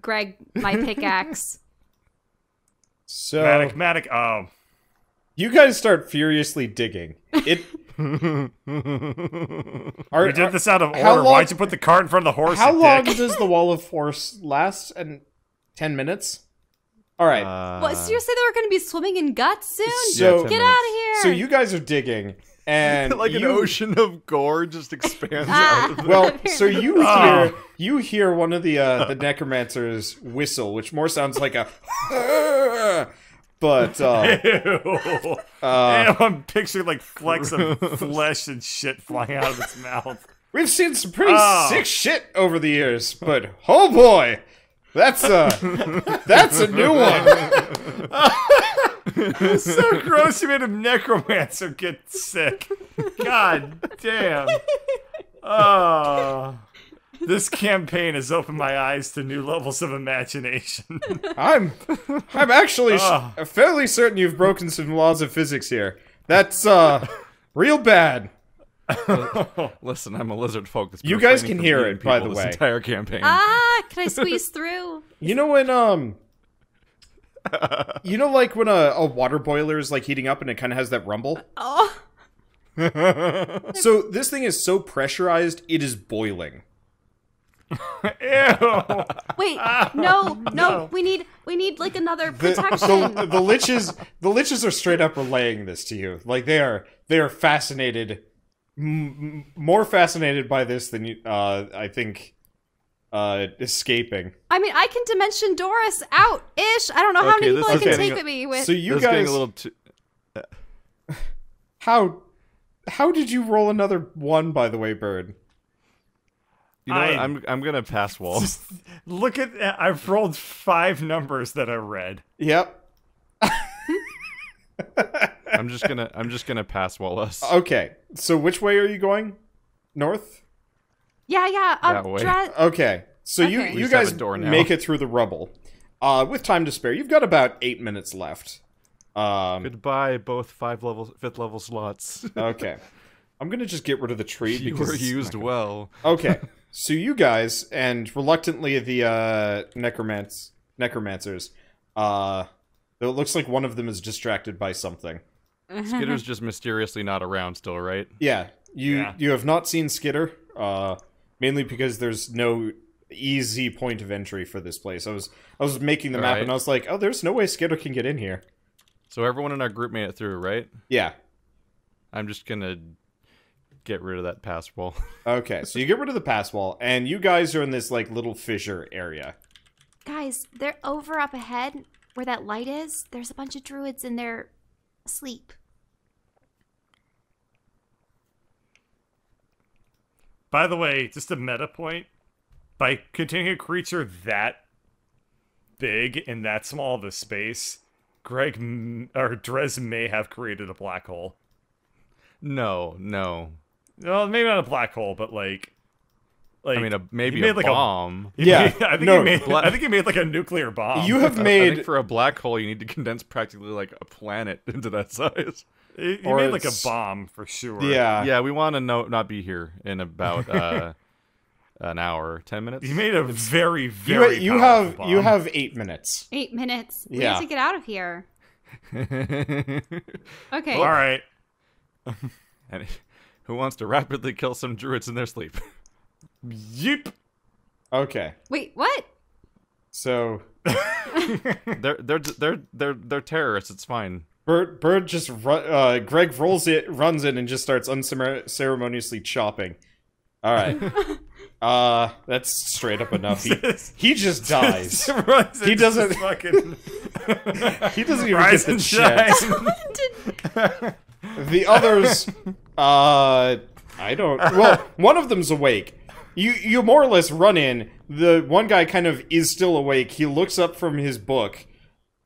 Greg my pickaxe. So Matic, oh. You guys start furiously digging. It. We did this out of order. Why'd you put the cart in front of the horse? How long does the Wall of Force last? And 10 minutes? All right. What? So you're saying that we're going to be swimming in guts soon? So get out of here. So you guys are digging, and like an ocean of gore just expands out of it. Well, so you hear one of the necromancers whistle, which more sounds like a. But Ew. I'm picturing like flecks of flesh and shit flying out of its mouth. We've seen some pretty sick shit over the years, but oh boy, that's a new one. It's so gross. You made a necromancer get sick. God damn. Oh. This campaign has opened my eyes to new levels of imagination. I'm actually fairly certain you've broken some laws of physics here. That's real bad. Listen, I'm a lizard folk. That's you guys can hear it, by the way. This entire campaign. Can I squeeze through? You know when like when a water boiler is like heating up and it kind of has that rumble. Oh. So this thing is so pressurized, it is boiling. Ew. Wait, no. We need like another protection. The liches are straight up relaying this to you. Like they are fascinated, more fascinated by this than you. I think escaping. I mean, I can dimension Doris out-ish. I don't know how many people I can take with me. So you guys, a little too... how did you roll another 1? By the way, Bird. You know what? I'm gonna pass wall. Just look at I've rolled 5 numbers that are red. Yep. I'm just gonna pass wall us. Okay. So which way are you going? North? Yeah. That way. Okay. So you guys make it through the rubble. With time to spare, you've got about 8 minutes left. Goodbye, both 5th level slots. Okay. I'm gonna just get rid of the tree You because were used well. Okay. So you guys, and reluctantly the necromancers, it looks like one of them is distracted by something. Skitter's just mysteriously not around still, right? Yeah. You have not seen Skitter, mainly because there's no easy point of entry for this place. I was making the map and I was like, oh, there's no way Skitter can get in here. So everyone in our group made it through, right? Yeah. I'm just gonna get rid of that pass wall. Okay, so you get rid of the pass wall, and you guys are in this like little fissure area. Guys, they're over up ahead where that light is. There's a bunch of druids in there asleep. By the way, just a meta point. By containing a creature that big in that small of a space, Drez may have created a black hole. No. Well, maybe not a black hole, but like I mean, maybe a bomb. I think he made like a nuclear bomb. You have I made think for a black hole, you need to condense practically like a planet into that size. He made like a bomb for sure. Yeah. We want to not be here in about an hour, 10 minutes. You made a very, very you have 8 minutes. 8 minutes. We Yeah. have to get out of here. Okay. All right. And who wants to rapidly kill some druids in their sleep? Yeep. Okay. Wait, what? So they're terrorists. It's fine. Bird just Greg runs in and just starts unceremoniously chopping. All right. That's straight up enough. He just dies. He doesn't fucking. He doesn't even get the chance. The others, I don't. Well, one of them's awake. You more or less run in. The one guy kind of is still awake. He looks up from his book.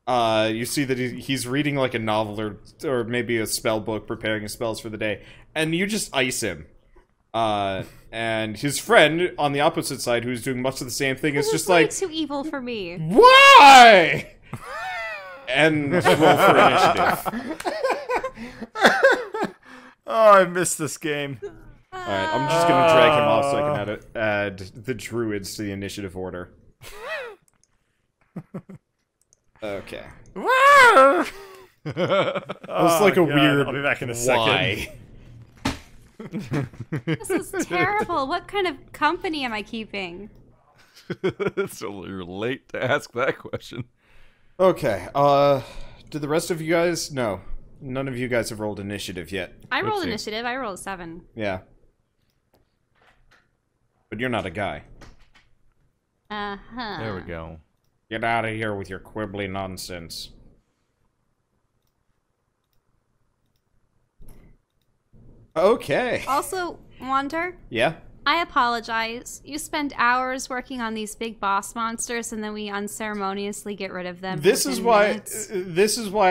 You see that he's reading like a novel or maybe a spell book, preparing his spells for the day, and you just ice him. And his friend on the opposite side, who's doing much of the same thing, is just like too evil for me. Why? And roll for initiative. Oh, I missed this game. Alright, I'm just gonna drag him off so I can add the druids to the initiative order. Okay. It was like a weird. I'll be back in a why? second. This is terrible. What kind of company am I keeping? So you're late to ask that question. Okay, did the rest of you guys? No. None of you guys have rolled initiative yet. I rolled initiative. I rolled 7. Yeah. But you're not a guy. Uh-huh. There we go. Get out of here with your quibbly nonsense. Okay. Also, Wander, Yeah? I apologize. You spend hours working on these big boss monsters, and then we unceremoniously get rid of them. This is why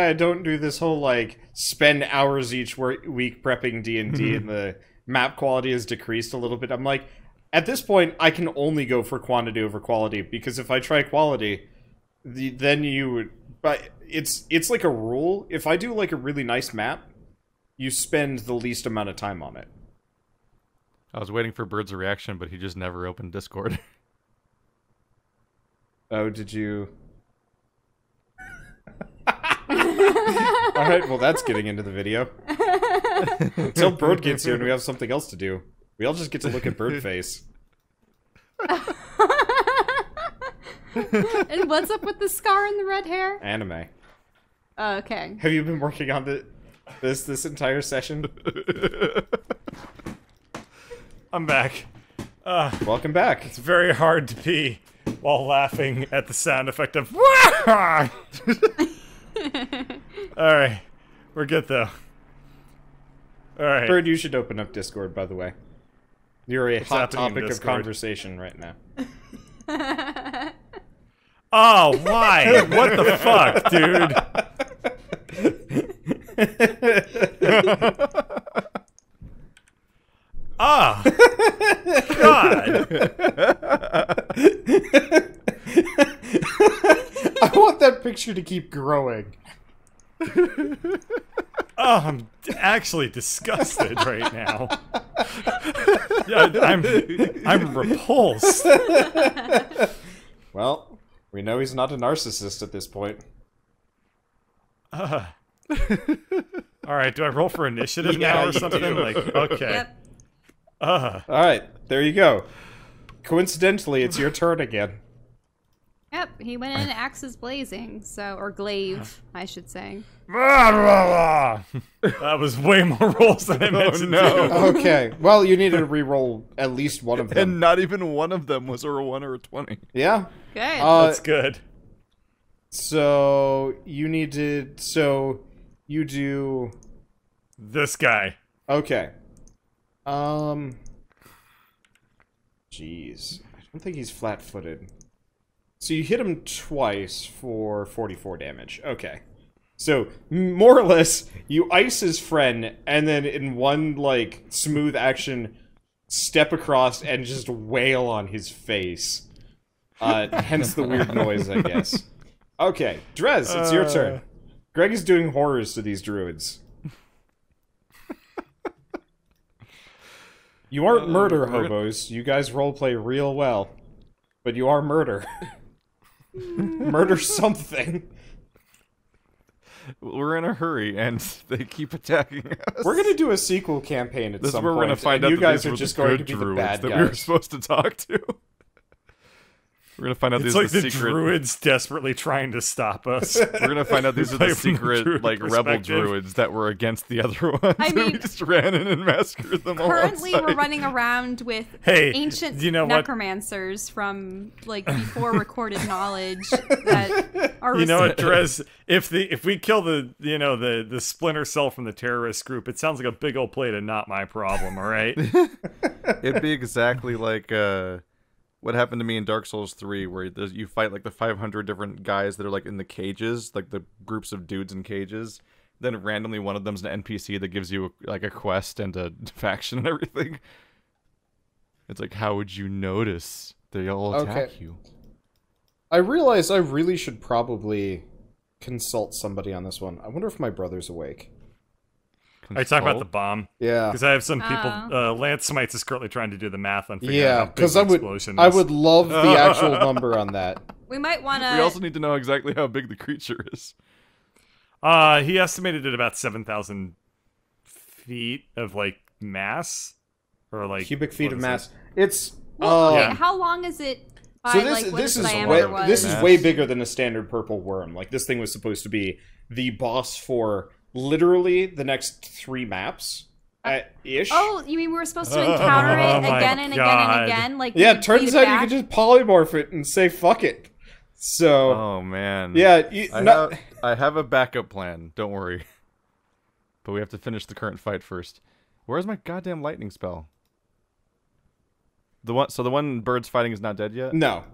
I don't do this whole like spend hours each week prepping D&D and the map quality has decreased a little bit. I'm like, at this point I can only go for quantity over quality, because if I try quality, then you would. But it's like a rule. If I do like a really nice map, you spend the least amount of time on it. I was waiting for Bird's reaction, but he just never opened Discord. Oh, did you? Alright, well that's getting into the video. Until Bird gets here and we have something else to do. We all just get to look at Bird face. And what's up with the scar and the red hair? Anime. Oh, okay. Have you been working on this entire session? I'm back. Welcome back. It's very hard to pee while laughing at the sound effect of Alright. We're good though. Alright. Bird, you should open up Discord, by the way. You're a hot happening in topic of Discord? conversation right now. Oh, why? What the fuck, dude? Ah, God! I want that picture to keep growing. Oh, I'm actually disgusted right now. Yeah, I'm repulsed. Well, we know he's not a narcissist at this point. All right, do I roll for initiative now or something? Like, okay. Yep. Alright, there you go. Coincidentally, it's your turn again. Yep, he went in axes blazing, so, or glaive, I should say. That was way more rolls than I meant to do. Okay, well, you needed to re-roll at least one of them. And not even one of them was a 1 or a 20. Yeah? Good. That's good. So, you need to... So, you do... This guy. Okay. Jeez. I don't think he's flat-footed. So you hit him twice for 44 damage. Okay. So, more or less, you ice his friend, and then in one, like, smooth action, step across and just wail on his face. Hence the weird noise, I guess. Okay, Drez, it's your turn. Greg is doing horrors to these druids. You aren't murder hobos. You guys roleplay real well. But you are murder. Murder something. we're in a hurry, and they keep attacking us. We're gonna do a sequel campaign at this some is where point. we're gonna find out you that guys these are were just the going to good be the druids bad that guys. we were supposed to talk to. We're gonna find out It's these are like the the secret druids desperately trying to stop us. We're gonna find out these are Play the from the secret, druid like, rebel perspective. druids that were against the other ones. I and we mean, just ran in and massacred them all. Currently, we're outside. running around with Hey, ancient you know what? necromancers from like before recorded knowledge that are. You know what, Drez? If we kill the splinter cell from the terrorist group, it sounds like a big old plate of not my problem. All right. It'd be exactly like what happened to me in Dark Souls 3, where you fight like the 500 different guys that are like in the cages, like the groups of dudes in cages. Then randomly one of them's an NPC that gives you like a quest and a faction and everything. It's like, how would you notice? They all attack you. I realize I really should probably consult somebody on this one. I wonder if my brother's awake. Are you talking about the bomb? Yeah. Because I have some people. Lance Smites is currently trying to do the math on figuring Yeah, out how big because the I would explosion I is. would love the actual number on that. We might want We also to. need to know exactly how big the creature is. He estimated it about 7,000 feet of like mass, or like Cubic feet what of is mass. it? It's Well, okay, Yeah. how long is it? By, so this like, what this its is diameter way was? this is way bigger than a standard purple worm. Like this thing was supposed to be the boss for literally the next 3 maps. Ish. Oh, you mean we were supposed to encounter it Oh my again and again God. and again? Like Yeah, we it turns beat out back? you can just polymorph it and say fuck it. So Oh man. yeah, I have a backup plan. Don't worry. But we have to finish the current fight first. Where's my goddamn lightning spell? The one Bird's fighting is not dead yet? no,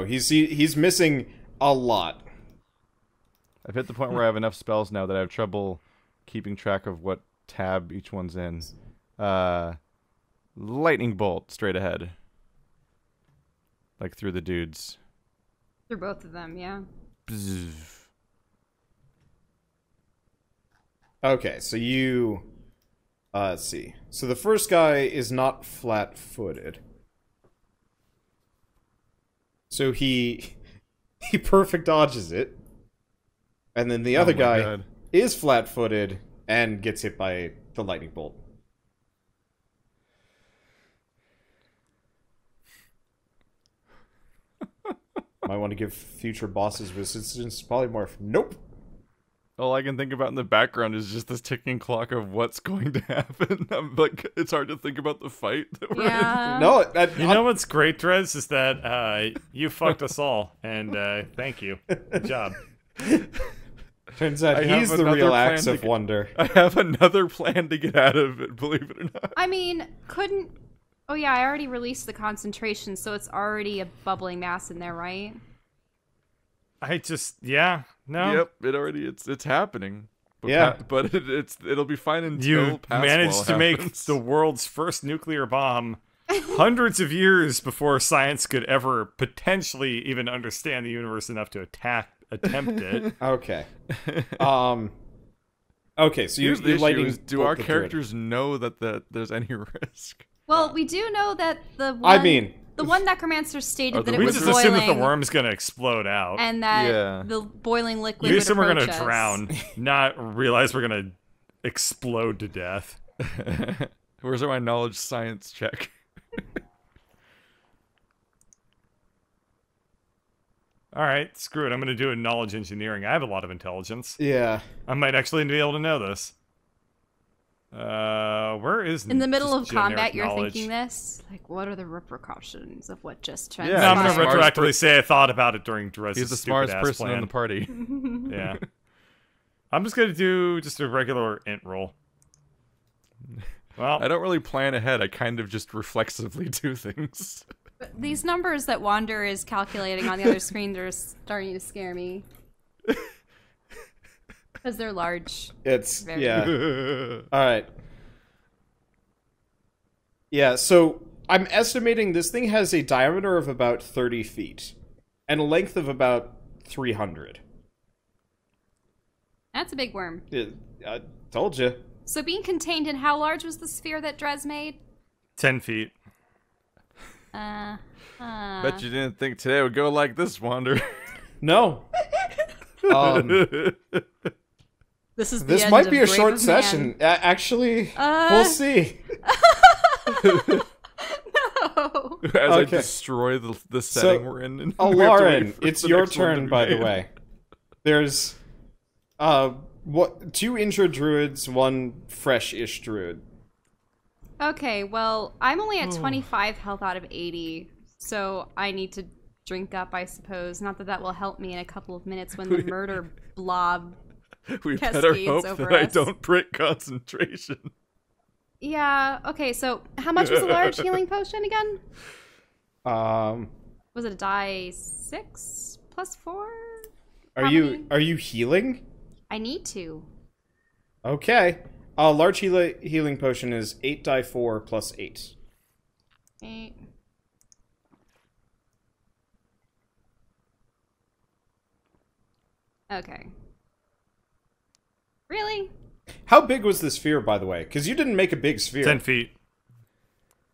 he's missing a lot. I've hit the point where I have enough spells now that I have trouble keeping track of what tab each one's in. Lightning bolt straight ahead. Like through the dudes. Through both of them, yeah. Bzzz. Okay, so you let's see. So the first guy is not flat-footed. So he perfect dodges it. And then the other my guy God. is flat-footed and gets hit by the lightning bolt. Might want to give future bosses resistance polymorph. Nope. All I can think about in the background is just this ticking clock of what's going to happen. I'm like, it's hard to think about the fight that we're in. Yeah. No, You know what's great, Drez, is that you fucked us all, and thank you. Good job. turns out I have he's the another real plan axe to of get- wonder. I have another plan to get out of it, believe it or not. I mean, couldn't. Oh yeah, I already released the concentration, so it's already a bubbling mass in there, right? No. Yep, it's happening. But Yeah. but it'll be fine until You Passwell managed to make happens. the world's first nuclear bomb hundreds of years before science could ever potentially even understand the universe enough to attempt it. Okay. Okay, so Here's the you issue lightning is, do bolt our the characters know that there's any risk? Well, we do know that the one. I mean, the one necromancer stated Are that the it We was just boiling, assume that the worm's gonna explode out. and that Yeah. the boiling liquid. We would assume we're gonna approach us. drown, not realize we're gonna explode to death. Where's my knowledge science check? All right, screw it. I'm gonna do a knowledge engineering. I have a lot of intelligence. yeah. I might actually be able to know this. Where is In the middle of just generic combat, you're knowledge? thinking this. Like, what are the repercussions of what just Yeah, transpired? No, I'm gonna Smartest retroactively say I thought about it during Drez's He's the smartest person plan. in the party. Yeah. I'm just gonna do just a regular int roll. Well, I don't really plan ahead. I kind of just reflexively do things. But these numbers that Wander is calculating on the other screen are starting to scare me. Because they're large. It's Very yeah. All right. Yeah, so I'm estimating this thing has a diameter of about 30 feet and a length of about 300. That's a big worm. I told you. So being contained in how large was the sphere that Drez made? 10 feet. Bet you didn't think today would go like this, Wander. No. This is the This end might of be a Grave short of session. Man. Actually, we'll see. No. As I destroy the setting we're in. Lauren, it's your turn, by the way. There's 2 injured druids, 1 fresh-ish druid. Okay, well, I'm only at 25 health out of 80, so I need to drink up, I suppose. Not that will help me in a couple of minutes when the murder blob We cascades better hope over that I us. don't break concentration. Yeah, okay, so how much was a large healing potion again? Was it a die 6 plus 4? Are you healing? I need to. Okay. A large healing potion is 8 die 4 plus 8. 8. Okay. Really? How big was the sphere, by the way? Because you didn't make a big sphere. 10 feet.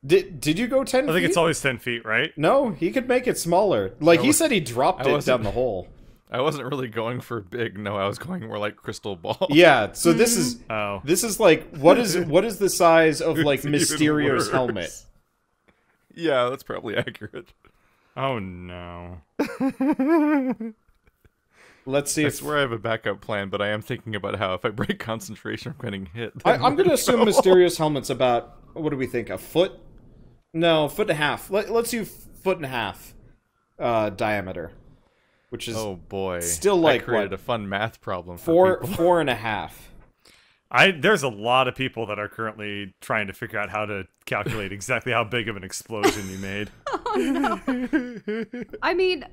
Did you go 10 feet? I think it's always 10 feet, right? No, he could make it smaller. Like, he said he dropped it down the hole. I wasn't really going for big. No, I was going more like crystal ball. Yeah, so this is like, what is the size of, like, Mysterio's helmet? Yeah, that's probably accurate. Oh, no. Let's see. I swear I have a backup plan, but I am thinking about how if I break concentration, I'm getting hit. I'm going to assume Mysterio's helmet's about, what do we think, a foot? No, 1.5 feet. Let's do 1.5 feet diameter, which is still like I created a fun math problem. For 4.5 feet. There's a lot of people that are currently trying to figure out how to calculate exactly how big of an explosion you made. Oh, no. I mean,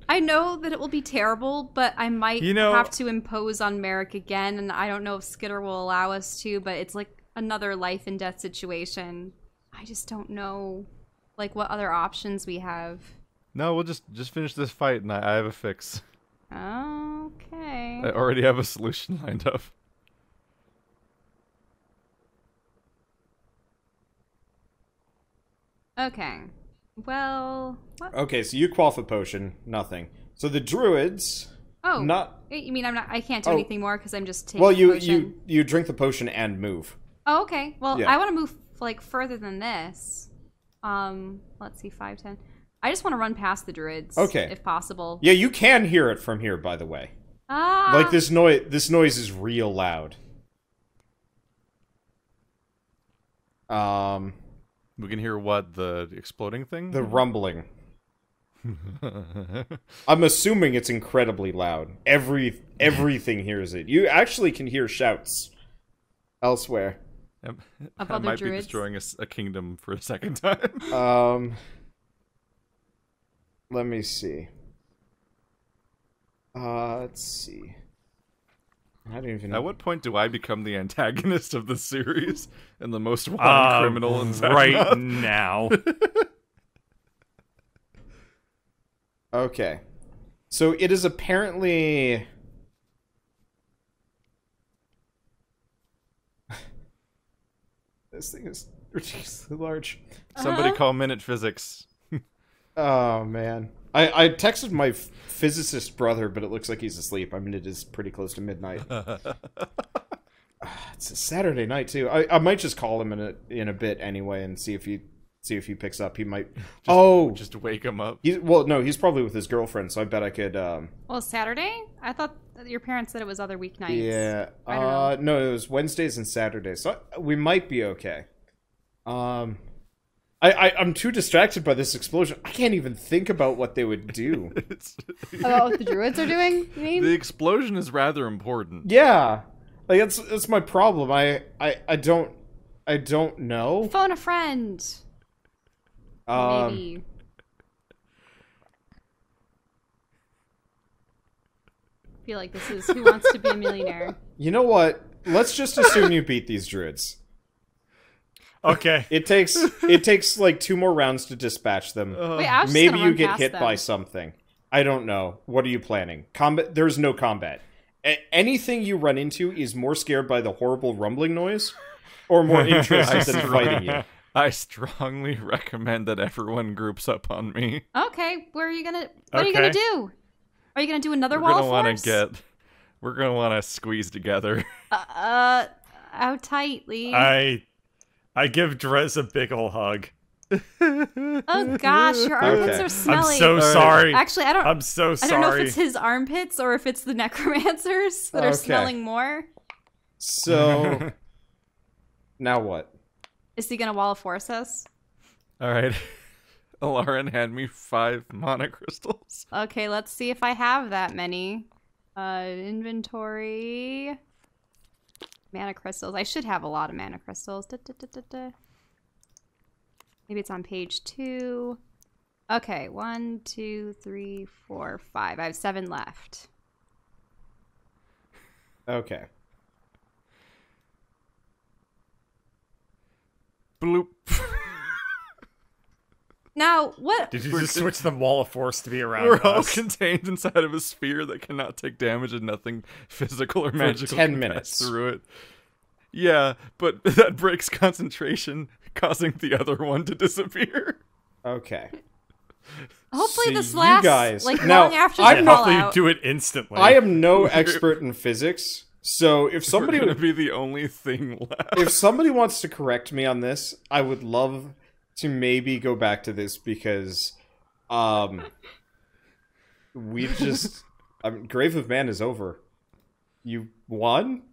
I know that it will be terrible, but I might have to impose on Merrick again, and I don't know if Skitter will allow us to, but it's like another life and death situation. I just don't know, like, what other options we have. No, we'll just finish this fight, and I have a fix. Okay. I already have a solution lined up. Okay. Well, what? Okay, so you quaff a potion, nothing. So the druids. Oh, not. You mean I can't do anything more because I'm just taking. Well, the potion. you drink the potion and move. Oh, okay. Well, Yeah. I want to move like further than this. Let's see, 5, 10. I just want to run past the druids. Okay. If possible. Yeah, you can hear it from here, by the way. Ah. Like this noise is real loud. We can hear what, the exploding thing? The rumbling. I'm assuming it's incredibly loud. Everything hears it. You actually can hear shouts elsewhere. Of I other might druids? be destroying a kingdom for a second time. Let me see. Let's see. I don't even know. At what point do I become the antagonist of the series and the most wanted criminal in Zagnath? Right now. Okay. So it is apparently... This thing is ridiculously large. Somebody call minute physics. Oh, man. I texted my physicist brother, but it looks like he's asleep. I mean, it is pretty close to midnight. It's a Saturday night, too. I might just call him in a bit anyway and see if he picks up. He might... Just wake him up. No, he's probably with his girlfriend, so I bet I could... Well, Saturday? I thought that your parents said it was other weeknights. Yeah. I don't know. No, it was Wednesdays and Saturdays, so we might be okay. I'm too distracted by this explosion. I can't even think about what they would do. About what the druids are doing, you mean? The explosion is rather important. Yeah. Like, that's my problem. I don't know. Phone a friend. Maybe. I feel like this is Who Wants to Be a Millionaire. You know what? Let's just assume you beat these druids. Okay. It takes like 2 more rounds to dispatch them. Wait, I was just Maybe gonna you run get past hit them. by something. I don't know. What are you planning? Combat? There's no combat. Anything you run into is more scared by the horrible rumbling noise or more interested than fighting you. I strongly recommend that everyone groups up on me. Okay, what are you gonna do? Are you gonna do another wall force? We're gonna want to squeeze together. How tightly? I give Drez a big ol' hug. Oh gosh, your armpits are smelly. I'm so sorry. Actually, I'm so sorry. I don't know if it's his armpits or if it's the necromancers that are smelling more. So, now what? Is he gonna wall of force us? All right. Alarin, hand me 5 mana crystals. Okay, let's see if I have that many. Inventory. Mana crystals. I should have a lot of mana crystals. Maybe it's on page 2. Okay, 1, 2, 3, 4, 5. I have 7 left. Okay. Bloop. Now, what? Did you just switch the wall of force to be around We're us? all contained inside of a sphere that cannot take damage and nothing physical or magical for 10 can minutes pass through it. Yeah, but that breaks concentration, causing the other one to disappear. Okay. Hopefully So this you lasts guys- like Now, long after I'm the not- Hopefully you fallout. do it instantly. I am no expert in physics, so if somebody We're gonna be the only thing left. if somebody wants to correct me on this, I would love to maybe go back to this because we just Grave of Man is over. You won?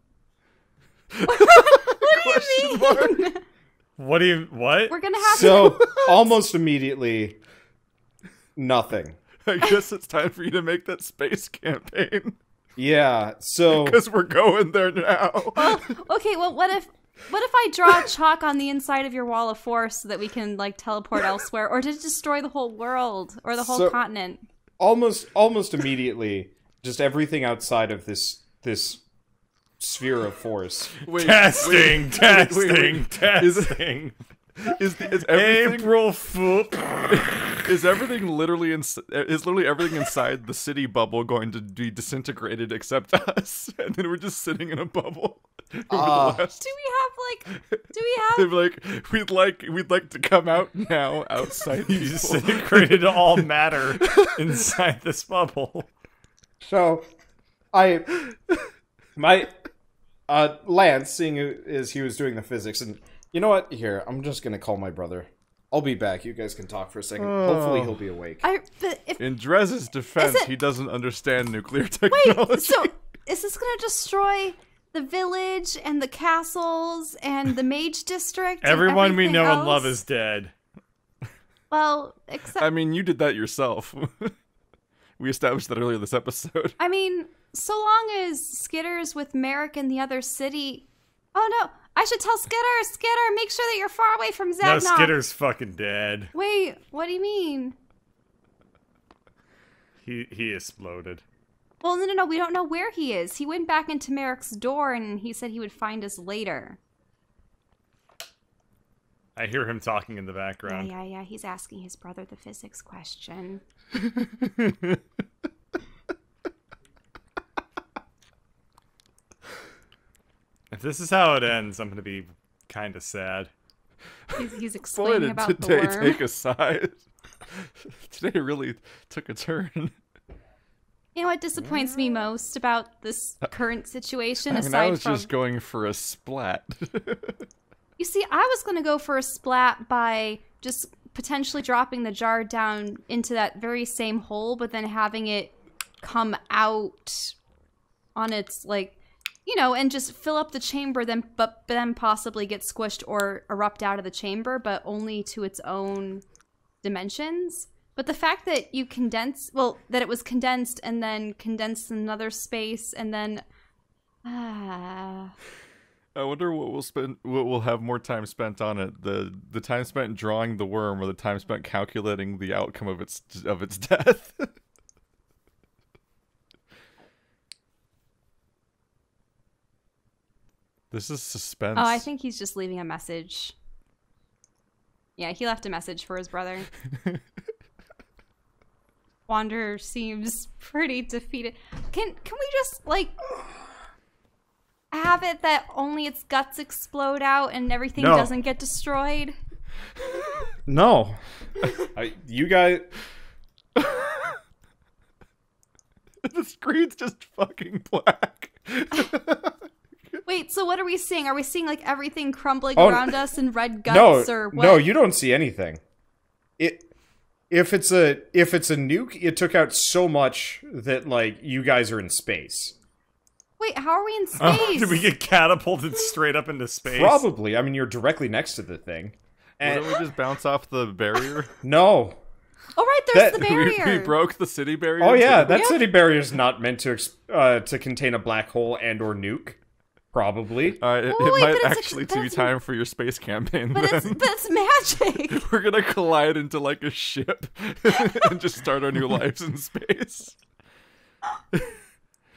What do you mean? What? We're gonna have to. So almost immediately nothing. I guess it's time for you to make that space campaign. Yeah, so Because we're going there now. Well, okay. Well, what if I draw chalk on the inside of your wall of force so that we can like teleport elsewhere, or to destroy the whole world or the whole continent? almost immediately, just everything outside of this sphere of force. Wait, Testing. Is everything April Fool. is everything literally everything inside the city bubble going to be disintegrated except us, and then we're just sitting in a bubble? Do we have? They're like, we'd like to come out now outside. You disintegrated all matter inside this bubble. So, Lance, seeing as he was doing the physics, and you know what? Here, I'm just gonna call my brother. I'll be back. You guys can talk for a second. Hopefully, he'll be awake. In Drez's defense, he doesn't understand nuclear technology. Wait, so is this gonna destroy the village and the castles and the mage district? And Everyone we everything know else? and love is dead. Well, except I mean, you did that yourself. We established that earlier this episode. I mean, so long as Skitter's with Merrick in the other city. Oh no, I should tell Skitter, make sure that you're far away from No, Zagnock. Skitter's fucking dead. Wait, what do you mean? He exploded. Well, no, we don't know where he is. He went back into Merrick's door and he said he would find us later. I hear him talking in the background. Yeah, he's asking his brother the physics question. If this is how it ends, I'm gonna be kind of sad. He's explaining Boy, did about the today worm. take a side. Today really took a turn. You know what disappoints me most about this current situation, I mean, aside I was from... just going for a splat. You see, I was going to go for a splat by just potentially dropping the jar down into that very same hole, but then having it come out on its, like, you know, and just fill up the chamber, but then possibly get squished or erupt out of the chamber, but only to its own dimensions. But the fact that you that it was condensed and then condensed in another space and then... I wonder what we'll have more time spent on it. The time spent drawing the worm or the time spent calculating the outcome of its death. This is suspense. Oh, I think he's just leaving a message. Yeah, he left a message for his brother. Wander seems pretty defeated. Can we just, like, have it that only its guts explode out and everything No. doesn't get destroyed? No, you guys. The screen's just fucking black. Wait, so what are we seeing? Are we seeing like everything crumbling around us and red guts or what? No, you don't see anything. If it's a nuke, it took out so much that like you guys are in space. Wait, how are we in space? Did we get catapulted straight up into space? Probably. I mean, you're directly next to the thing. And don't we just bounce off the barrier? No. Oh, right, there's the barrier. We broke the city barrier. Oh yeah, that city barrier is not meant to contain a black hole and or nuke. Probably. It might actually be time for your space campaign. But it's magic. We're gonna collide into like a ship and just start our new lives in space.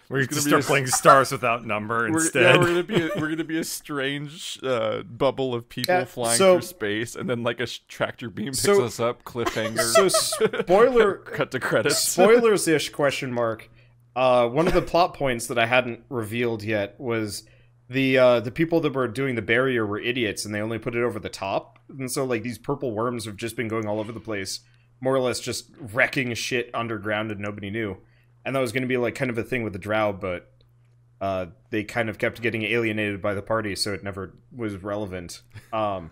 We're gonna start playing Stars Without Number instead. We're gonna be a strange bubble of people flying through space, and then like a tractor beam picks us up. Cliffhanger. So spoiler. Cut to credits. Spoilers-ish ? One of the plot points that I hadn't revealed yet was the people that were doing the barrier were idiots, and they only put it over the top, and so like these purple worms have just been going all over the place, more or less just wrecking shit underground, and nobody knew. And that was going to be like kind of a thing with the drow, but they kind of kept getting alienated by the party, so it never was relevant. I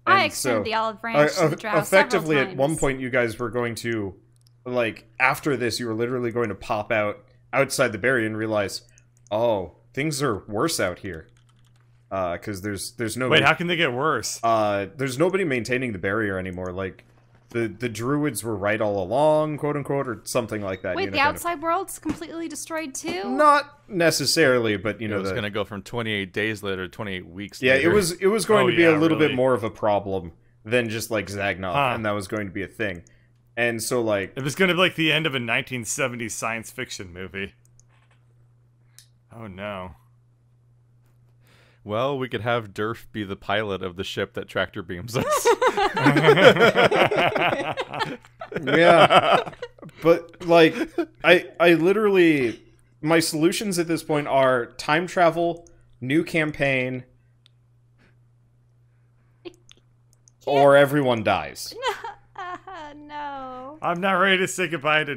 extended the olive branch to the drow effectively, several times. At one point, you guys were going to, like, after this, you were literally going to pop outside the barrier and realize, oh, things are worse out here. Because there's no... Wait, how can they get worse? There's nobody maintaining the barrier anymore, like... The druids were right all along, quote unquote, or something like that. Wait, the outside world's completely destroyed too? Not necessarily, but you know, it was going to go from 28 days later to 28 weeks. Yeah, later. it was going to be a little bit more of a problem than just like Zagnoth, and that was going to be a thing. And so, like, it was going to be like the end of a 1970s science fiction movie. Oh no. Well, we could have Durf be the pilot of the ship that tractor beams us. Yeah. But, like, I literally... My solutions at this point are time travel, new campaign, or everyone dies. No. I'm not ready to say goodbye to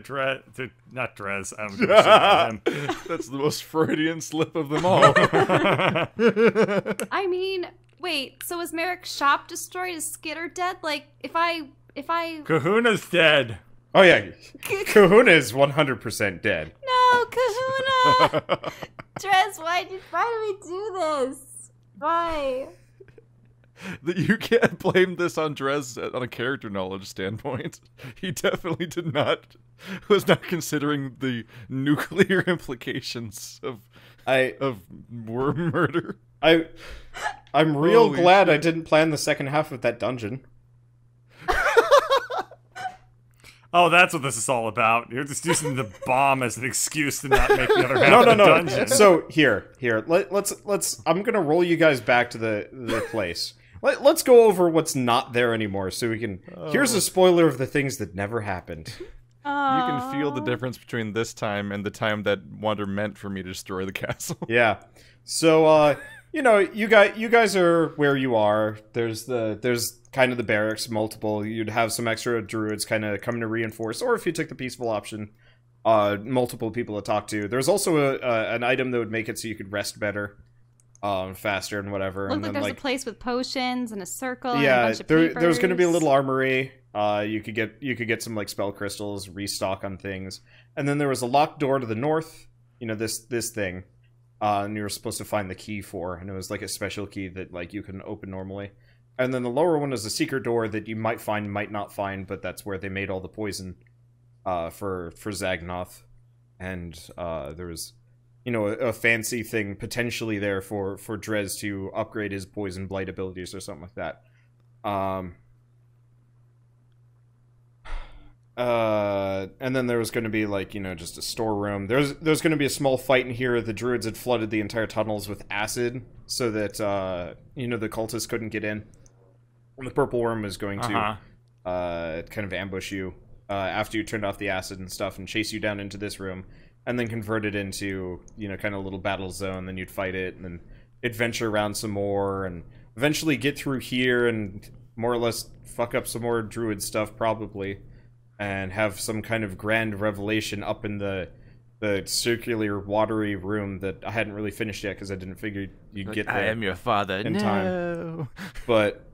not Drez. I'm going to say goodbye to him. That's the most Freudian slip of them all. I mean, wait, so is Merrick's shop destroyed? Is Skitter dead? Like, if I... Kahuna's dead. Oh yeah, Kahuna is 100% dead. No, Kahuna! Drez, why do we do this? Why? You can't blame this on Drez on a character knowledge standpoint. He definitely was not considering the nuclear implications of worm murder. I'm real glad I didn't plan the second half of that dungeon. Oh, that's what this is all about. You're just using the bomb as an excuse to not make the other half of the dungeon. So here. Let's. I'm gonna roll you guys back to the place. Let's go over what's not there anymore, so we can. Here's a spoiler of the things that never happened. You can feel the difference between this time and the time that Wander meant for me to destroy the castle. Yeah. So, you know, you guys are where you are. There's kind of the barracks, multiple. You'd have some extra druids kind of coming to reinforce, or if you took the peaceful option, multiple people to talk to. There's also an item that would make it so you could rest better. Faster and whatever. Looked like there's a place with potions and a circle. Yeah, and a bunch of papers. There's going to be a little armory. You could get some like spell crystals, restock on things, and then there was a locked door to the north. You know, this thing, and you were supposed to find the key for, and it was like a special key that like you couldn't open normally. And then the lower one is a secret door that you might find, might not find, but that's where they made all the poison, for Zagnoth, and there was. You know, a fancy thing potentially there for Drez to upgrade his poison blight abilities or something like that. And then there was going to be like, you know, just a storeroom. There's going to be a small fight in here. The druids had flooded the entire tunnels with acid so that you know, the cultists couldn't get in. And the purple worm was going to kind of ambush you after you turned off the acid and stuff and chase you down into this room. And then convert it into, you know, kind of a little battle zone. Then you'd fight it, and then adventure around some more, and eventually get through here and more or less fuck up some more druid stuff, probably, and have some kind of grand revelation up in the the circular, watery room that I hadn't really finished yet because I didn't figure you'd get there. I am your father. In time. But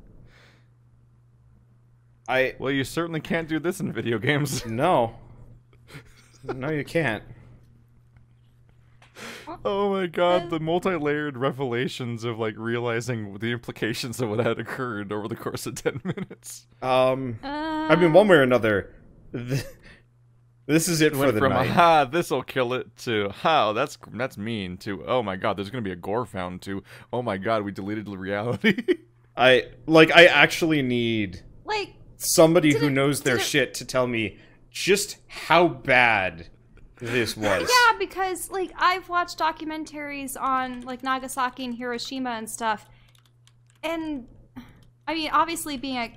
well, you certainly can't do this in video games. No. No, you can't. Oh my god, the multi-layered revelations of, like, realizing the implications of what had occurred over the course of 10 minutes. I mean, one way or another, this is it for the from night. Ha, this'll kill it, to ha, that's mean, to oh my god, there's gonna be a gore found, to oh my god, we deleted the reality. I actually need somebody who knows their shit to tell me just how bad this was. Yeah, because, like, I've watched documentaries on, like, Nagasaki and Hiroshima and stuff, and, I mean, obviously being at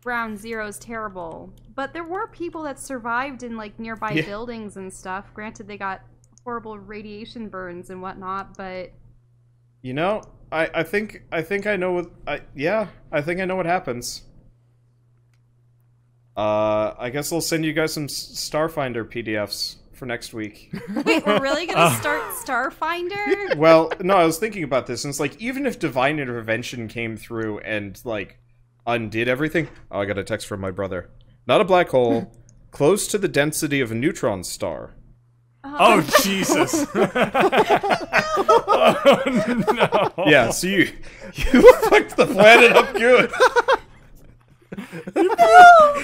Ground Zero is terrible, but there were people that survived in, like, nearby buildings and stuff. Granted, they got horrible radiation burns and whatnot, but... You know, I think I know what... I think I know what happens. I guess I'll send you guys some Starfinder PDFs for next week. Wait, we're really gonna start Starfinder? Well, no, I was thinking about this, and it's like, even if Divine Intervention came through and, like, undid everything... Oh, I got a text from my brother. Not a black hole, close to the density of a neutron star. Oh, Jesus. Oh, no. Yeah, so you fucked the planet up good.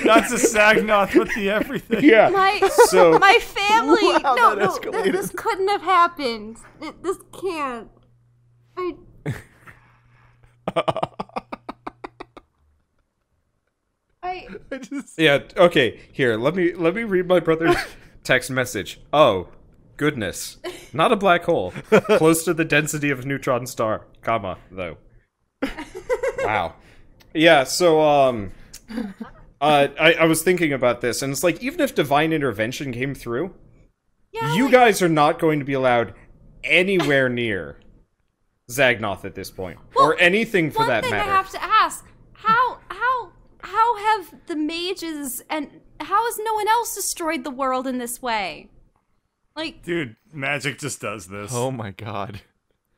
That's a Sagnoth with the everything. Yeah. My family. Wow, no, this couldn't have happened. This can't. Yeah. Okay. Here, let me read my brother's text message. Oh, goodness. Not a black hole. Close to the density of a neutron star. Comma, though. Wow. Yeah. So I was thinking about this, and it's like, even if Divine Intervention came through, you guys are not going to be allowed anywhere near Zagnoth at this point, or anything for that matter. One thing I have to ask: how have the mages and how has no one else destroyed the world in this way? Like, dude, magic just does this. Oh my god.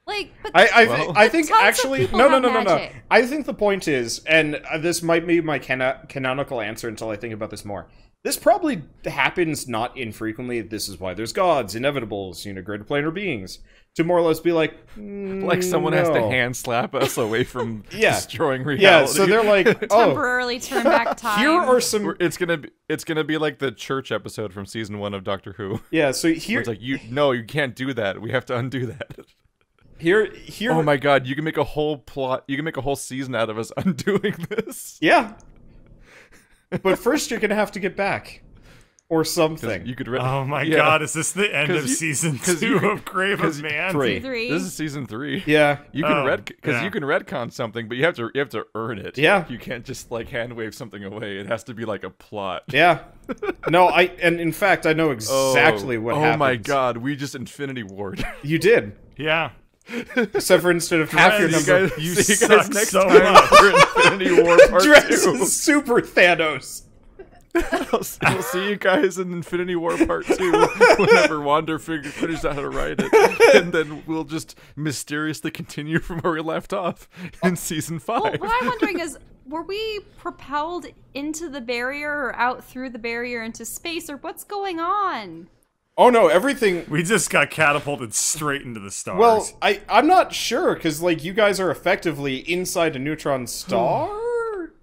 Like, but I think actually no. magic. I think the point is, and this might be my canonical answer until I think about this more. This probably happens not infrequently. This is why there's gods, inevitables, greater planar beings, to more or less be like, like someone has to hand slap us away from destroying reality. Yeah, so they're like, temporarily turn back time. Here are some. It's gonna be like the church episode from season 1 of Doctor Who. Yeah, so here it's like, you can't do that. We have to undo that. Here. Oh my god, you can make a whole plot. You can make a whole season out of us undoing this. Yeah. But first, you're gonna have to get back, or something. You could. Oh my god, is this the end of season 2 of Grave of Man? 3. This is season 3. Yeah. You can you can retcon something, but you have to earn it. Yeah. You can't just like hand wave something away. It has to be like a plot. Yeah. No, and in fact, I know exactly what happened. Oh my god, we just Infinity Ward. You did. Yeah. Except for instead of half your number, you see you suck guys next so time much. for Infinity War Part 2. Dress is Super Thanos. We'll see you guys in Infinity War Part 2 whenever Wander figures out how to write it, and then we'll just mysteriously continue from where we left off in season 5. Well, what I'm wondering is, were we propelled into the barrier or out through the barrier into space, or what's going on? Oh no, everything. We just got catapulted straight into the stars. Well, I'm not sure, because like you guys are effectively inside a neutron star.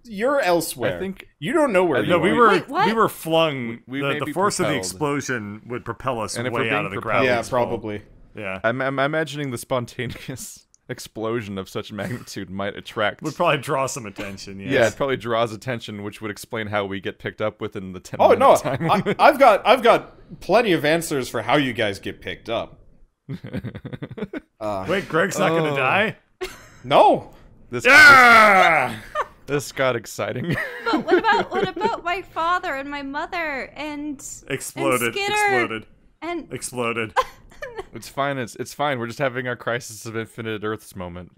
You're elsewhere. I think you don't know where you are. Wait, what? we were flung. We may the be force of the propelled. explosion would propel us And if way we're out of the being gravity. Yeah, pull. probably. Yeah, I'm imagining the spontaneous explosion of such magnitude might attract. would probably draw some attention. Yes. Yeah, it probably draws attention, which would explain how we get picked up within the 10 Oh minute no, time. I've got plenty of answers for how you guys get picked up. Wait, Greg's not gonna die? No. This got exciting. But what about my father and my mother and Exploded. and Skitter Exploded. and Exploded. It's fine. It's fine. We're just having our Crisis of Infinite Earths moment.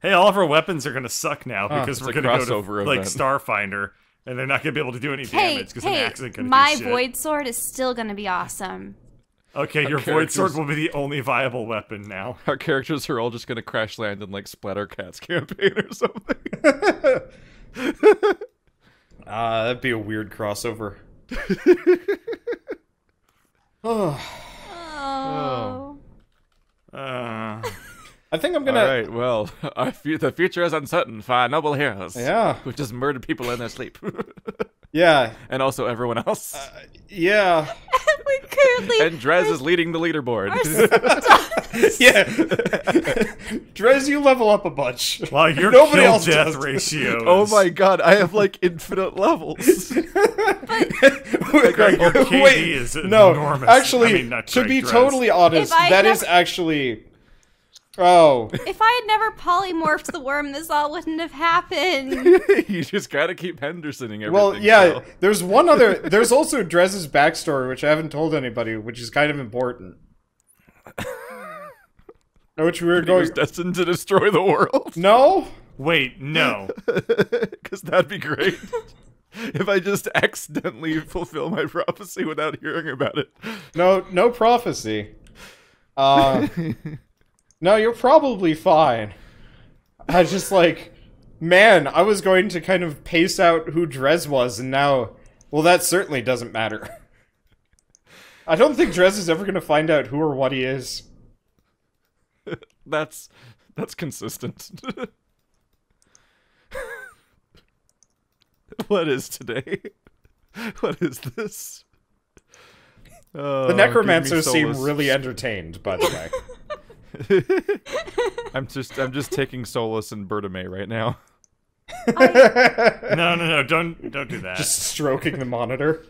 Hey, all of our weapons are gonna suck now because it's we're a gonna go to crossover like event. Starfinder, and they're not gonna be able to do any damage because an accident gonna my do shit. void sword is still gonna be awesome. Okay, your Void Sword will be the only viable weapon now. Our characters are all just gonna crash land in like Splattercat's campaign or something. That'd be a weird crossover. I think I'm gonna. All right, well, the future is uncertain for our noble heroes. Yeah. Who just murdered people in their sleep. Yeah. And also everyone else. Yeah. We currently. And Drez is leading the leaderboard. Yeah. Drez, you level up a bunch. Wow, your Nobody kill else death does. ratio. Oh my god, I have like infinite levels. Greg, your KD is enormous. Actually, I mean, not to Greg, be Drez. totally honest, that is actually. Oh. If I had never polymorphed the worm, this all wouldn't have happened. You just gotta keep Hendersoning everything. Well, yeah, so. there's one other. There's also Drez's backstory, which I haven't told anybody, which is kind of important. Which we were He was destined to destroy the world. No? Wait, no. Because that'd be great. If I just accidentally fulfill my prophecy without hearing about it. No prophecy. No, you're probably fine. I just like, man, I was going to kind of pace out who Drez was, and now, well, that certainly doesn't matter. I don't think Drez is ever going to find out who or what he is. That's consistent. What is today? What is this? The Necromancers seem really entertained, by the way. I'm just taking solace in Bertame right now. No, don't do that. Just stroking the monitor.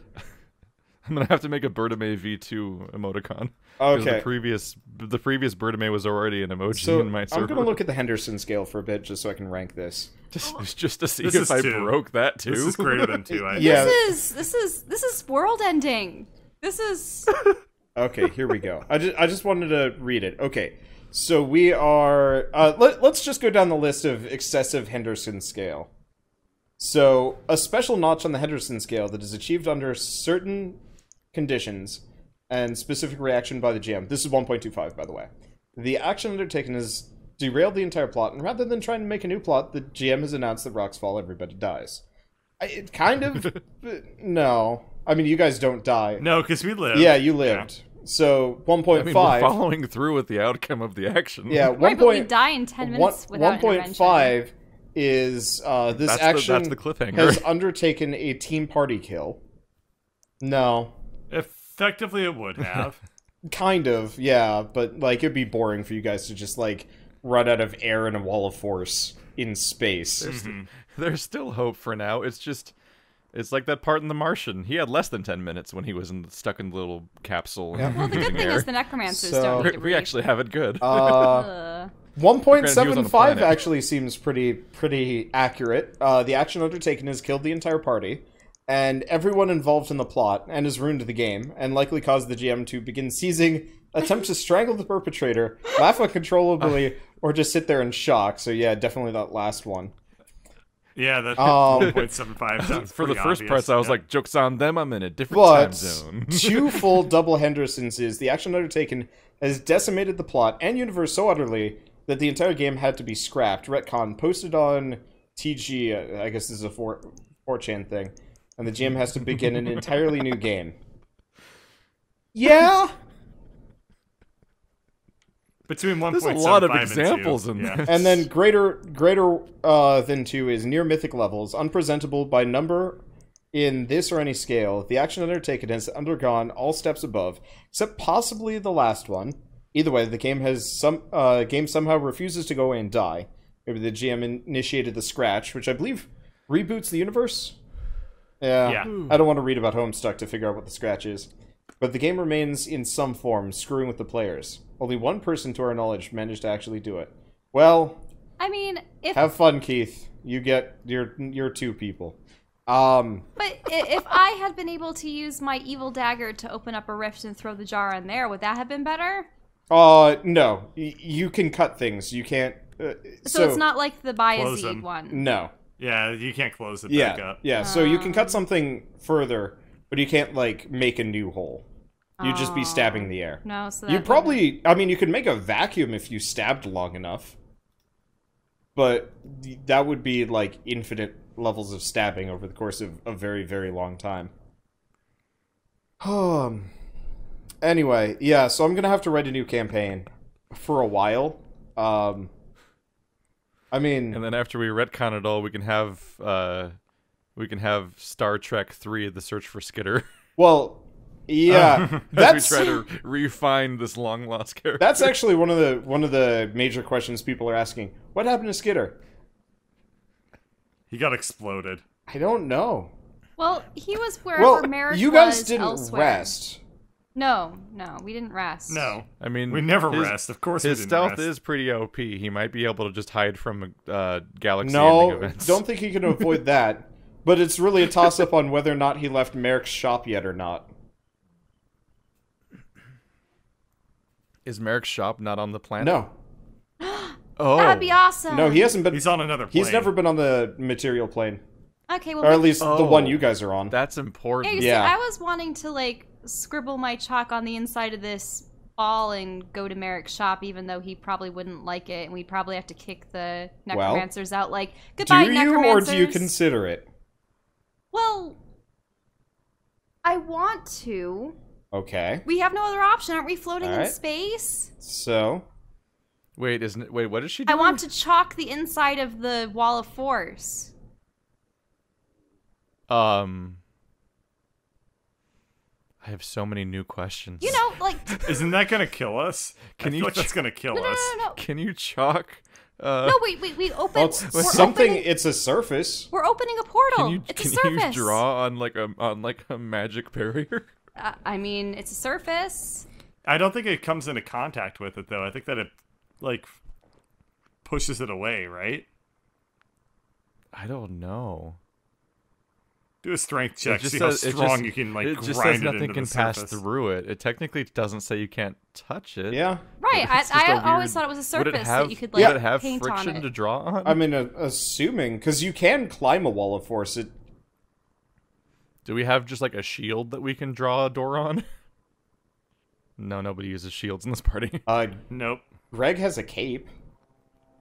I'm gonna have to make a Bertame V2 emoticon. Okay. The previous Bertame was already an emoji in my server. I'm gonna look at the Henderson scale for a bit, just so I can rank this. Just to see This if is I 2. broke that too. This is greater than 2. I Yeah. This is world ending. This is. Okay, here we go. I just wanted to read it. Okay, so we are. Let's just go down the list of excessive Henderson scale. So, a special notch on the Henderson scale that is achieved under certain conditions and specific reaction by the GM. This is 1.25, by the way. The action undertaken is derailed the entire plot, and rather than trying to make a new plot, the GM has announced that rocks fall, everybody dies. It kind of... No. I mean, you guys don't die. No, because we lived. Yeah, you lived. Yeah. So, 1.5... I mean, we're following through with the outcome of the action. Yeah, right, but we die in 10 minutes without 1.5 is this action that's the cliffhanger. has undertaken a team party kill. No. Effectively, it would have. Kind of, yeah, but like it'd be boring for you guys to just like run out of air in a wall of force in space. There's still hope for now. It's like that part in The Martian. He had less than 10 minutes when he was stuck in the little capsule. Yeah. Well, the good thing is the Necromancers don't need to we actually have it good. 1.75 actually seems pretty accurate. The action undertaken has killed the entire party, and everyone involved in the plot, and has ruined the game, and likely caused the GM to begin seizing, attempt to strangle the perpetrator, laugh uncontrollably, or just sit there in shock. So yeah, definitely that last one. Yeah, that 1.75 sounds for the first obvious. parts, I was like, joke's on them, I'm in a different time zone. 2 full double Hendersons is the action undertaken has decimated the plot and universe so utterly that the entire game had to be scrapped. Retcon posted on TG, I guess this is a 4chan thing, and the GM has to begin an entirely new game. Yeah? Between 1.75 There's a lot of and examples 2. in Yeah. this. And then greater than 2 is near mythic levels, unpresentable by number in this or any scale. The action undertaken has undergone all steps above, except possibly the last one. Either way, the game somehow refuses to go away and die. Maybe the GM initiated the scratch, which I believe reboots the universe. Yeah. I don't want to read about Homestuck to figure out what the scratch is. But the game remains in some form, screwing with the players. Only one person, to our knowledge, managed to actually do it. Well, I mean, have fun, Keith. You get your 2 people. But if I had been able to use my evil dagger to open up a rift and throw the jar in there, would that have been better? No. You can cut things. You can't... so it's not like the Bayezid one? No. Yeah, you can't close it back up. Yeah, so you can cut something further, but you can't, like, make a new hole. You'd just be stabbing the air. No, so you probably... I mean, you could make a vacuum if you stabbed long enough. But that would be, like, infinite levels of stabbing over the course of a very, very long time. Anyway, yeah, so I'm gonna have to write a new campaign for a while. I mean... And then after we retcon it all, we can have Star Trek 3, The Search for Skitter. Well... Yeah, that's we try to refine this long lost character. That's actually one of the major questions people are asking. What happened to Skitter? He got exploded. I don't know. Well, he was wherever Merrick was. You guys didn't elsewhere. rest. No, we didn't rest. No, I mean we never rest. Of course, his we didn't stealth rest. is pretty OP. He might be able to just hide from galaxy No, events. don't think he can avoid that. But it's really a toss-up on whether or not he left Merrick's shop yet or not. Is Merrick's shop not on the planet? No. Oh, That'd be awesome. No, he hasn't been. He's on another plane. He's never been on the material plane. Okay, well, Or at least the one you guys are on. That's important. Yeah, you see, Yeah. I was wanting to, like, scribble my chalk on the inside of this ball and go to Merrick's shop, even though he probably wouldn't like it, and we'd probably have to kick the necromancers out. Like, goodbye, do you necromancers. or do you consider it? Well, I want to. Okay. We have no other option. Aren't we floating All in right. space? So, Wait, what is she doing? I want to chalk the inside of the wall of force. I have so many new questions. You know, like... Isn't that gonna kill us? Can I you feel like that's gonna kill us. No. Can you chalk? No, wait, we open... well, it's we're something. opening- It's a surface. We're opening a portal. Can It's a surface. you draw on like a magic barrier? I mean, it's a surface. I don't think it comes into contact with it though. I think that it like pushes it away, right? I don't know. Do a strength check. It just See how says- strong you can like It grind just says it nothing into can the pass surface. through it. It technically doesn't say you can't touch it. Yeah. Right. It's just I a always weird- thought it was a would it surface have, that you could, like, would it have paint on friction it. to draw on? I mean, assuming because you can climb a wall of force. Do we have just like a shield that we can draw a door on? No, nobody uses shields in this party. Nope. Greg has a cape.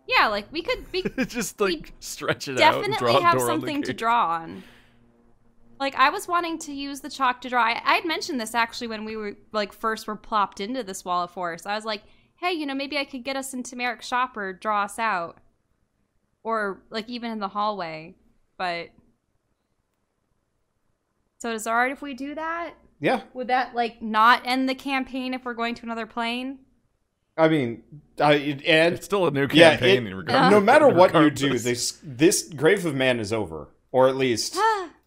Yeah, like, we could Just like stretch it out and definitely draw a have door on the something to cage. draw on. Like, I was wanting to use the chalk to draw. I had mentioned this, actually, when we were, like, first were plopped into this wall of force. I was like, hey, you know, maybe I could get us into Merrick's shop or draw us out. Or, like, even in the hallway. But... So is it alright if we do that? Yeah. Would that, like, not end the campaign if we're going to another plane? I mean, and It's still a new yeah, campaign. no matter what you do, regardless. this Grave of Man is over, or at least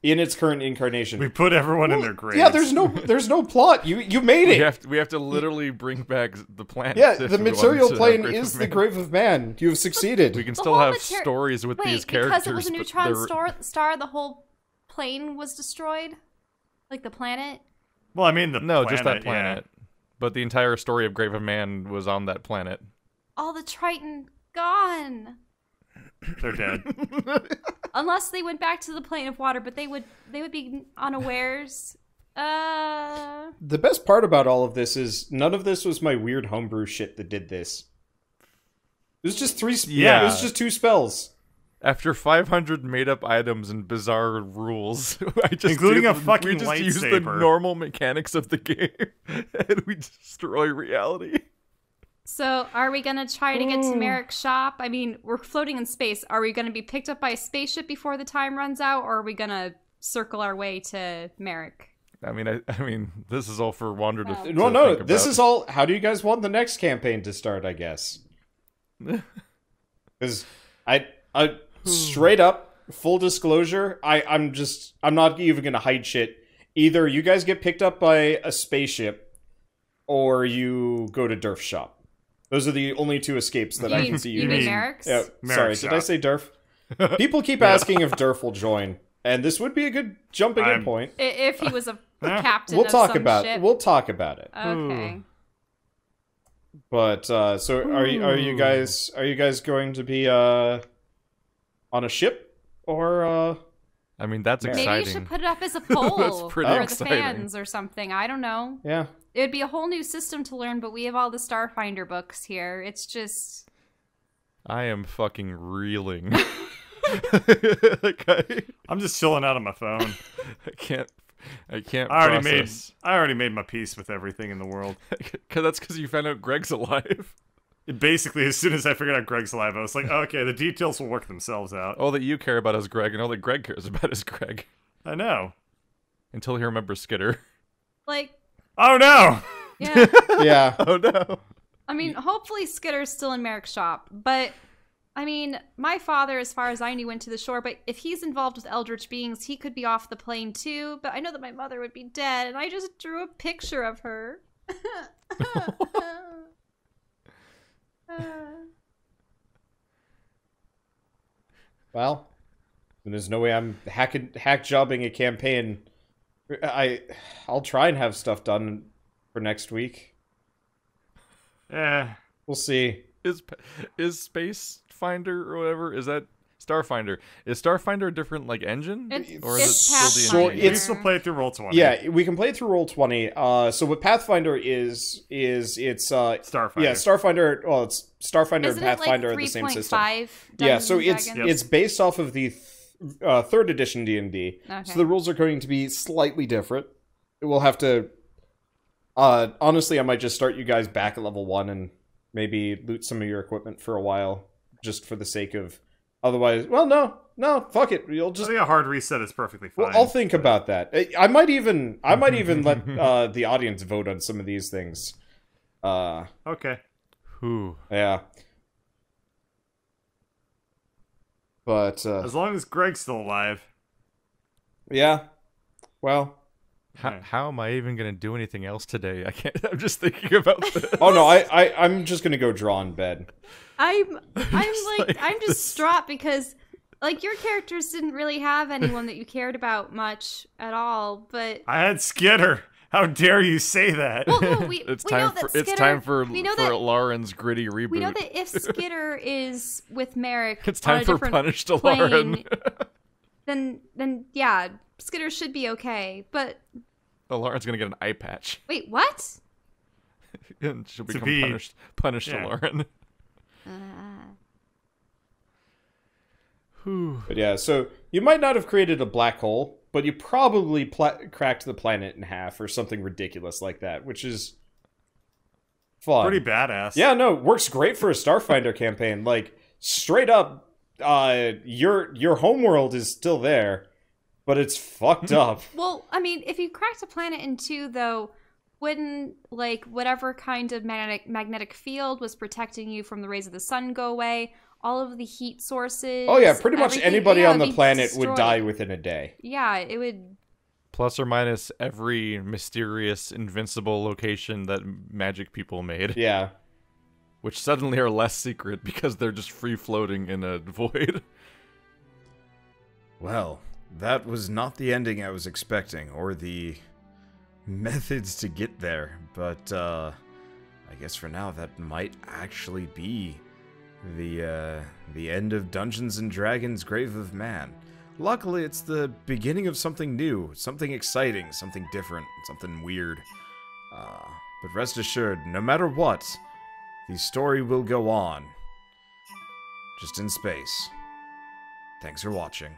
in its current incarnation. We put everyone in their graves. Yeah, there's no plot. You made it. We have to literally bring back the planet. Yeah, if the we want material to have plane Grave is of the Man. Grave of Man. You have succeeded. We can The still whole have stories with these characters. Because it was a but neutron star, the whole plane was destroyed? Like the planet? Well, I mean just that planet. But the entire story of Grave of Man was on that planet. All the Triton gone. Yeah. They're dead. Unless they went back to the plane of water, but they would be unawares. The best part about all of this is none of this was my weird homebrew shit that did this. It was just Yeah. It was just 2 spells. After 500 made-up items and bizarre rules, Including a we fucking just use the lightsaber. normal mechanics of the game, and we destroy reality. So, are we gonna try to get to Merrick's shop? I mean, we're floating in space. Are we gonna be picked up by a spaceship before the time runs out, or are we gonna circle our way to Merrick? I mean, this is all for Wander to Well, no, think this about. is all. How do you guys want the next campaign to start? I guess because I straight up full disclosure. I'm not even gonna hide shit. Either you guys get picked up by a spaceship, or you go to Durf's shop. Those are the only 2 escapes that I can see. You mean Merrick's? Yeah, Merrick's sorry, did I shop. say Durf? People keep asking if Durf will join, and this would be a good jumping in point. If he was a captain We'll of talk some about ship. we'll talk about it. Okay. But so are you guys going to be on a ship or I mean, that's exciting. Maybe you should put it up as a poll for exciting. the fans or something. I don't know. Yeah. It would be a whole new system to learn, but we have all the Starfinder books here. It's just... I am fucking reeling. I'm just chilling out on my phone. I can't I already made my peace with everything in the world. That's because you found out Greg's alive. Basically, as soon as I figured out Greg's alive, I was like, okay, the details will work themselves out. All that you care about is Greg, and all that Greg cares about is Greg. I know. Until he remembers Skitter. Like... Oh, no! Yeah. Yeah. Oh, no. I mean, hopefully Skitter's still in Merrick's shop, but... I mean, my father, as far as I knew, went to the shore, but if he's involved with eldritch beings, he could be off the plane too, but I know that my mother would be dead, and I just drew a picture of her. Well, there's no way I'm hack jobbing a campaign. I'll try and have stuff done for next week. Yeah. We'll see. Is Space Finder or whatever, is that Starfinder? Is Starfinder a different engine? Or is it Pathfinder. still the engine? We can still play it through Roll20. Yeah, we can play it through Roll20. So what Pathfinder is it's Starfinder. Yeah, Starfinder. Well, it's Starfinder Isn't and Pathfinder it are the same 3.5 system. Dungeons Yeah, so and it's Dragons? based off of the third edition D&D. Okay. So the rules are going to be slightly different. We'll have to. Honestly, I might just start you guys back at level 1 and maybe loot some of your equipment for a while, just for the sake of. Otherwise, well, no, fuck it. You'll just. I think a hard reset is perfectly fine. Well, I'll think about that. I might even let the audience vote on some of these things. Okay. Whew. Yeah. But as long as Greg's still alive. Yeah. Well. How am I even gonna do anything else today? I can't. I'm just thinking about this. Oh no, I'm just gonna go draw in bed. I'm distraught because your characters didn't really have anyone that you cared about much at all, but I had Skitter. How dare you say that? well, no, It's we know time that for Skitter, it's time for we know that Lauren's gritty reboot. we know that if Skitter is with Merrick, It's on time a for different Punish to plane, Lauren. then yeah, Skitter should be okay. But Lauren's gonna get an eye patch, wait, what? and she'll become punished to Lauren. But yeah, so you might not have created a black hole, but you probably cracked the planet in half or something ridiculous like that, which is fun. Pretty badass. Yeah, no, works great for a Starfinder campaign. Straight up, your homeworld is still there, but it's fucked up. Well, I mean, if you cracked a planet in two, though, wouldn't whatever kind of magnetic field was protecting you from the rays of the sun go away? All of the heat sources. Oh yeah, pretty much anybody on the planet destroyed. would die within a day. Yeah, it would. Plus or minus every mysterious, invincible location that magic people made. Yeah. Which suddenly are less secret because they're just free floating in a void. Well, that was not the ending I was expecting, or the methods to get there, but I guess for now that might actually be the end of Dungeons and Dragons Grave of Man. Luckily, it's the beginning of something new, something exciting, something different, something weird. But rest assured, no matter what, the story will go on. Just in space. Thanks for watching.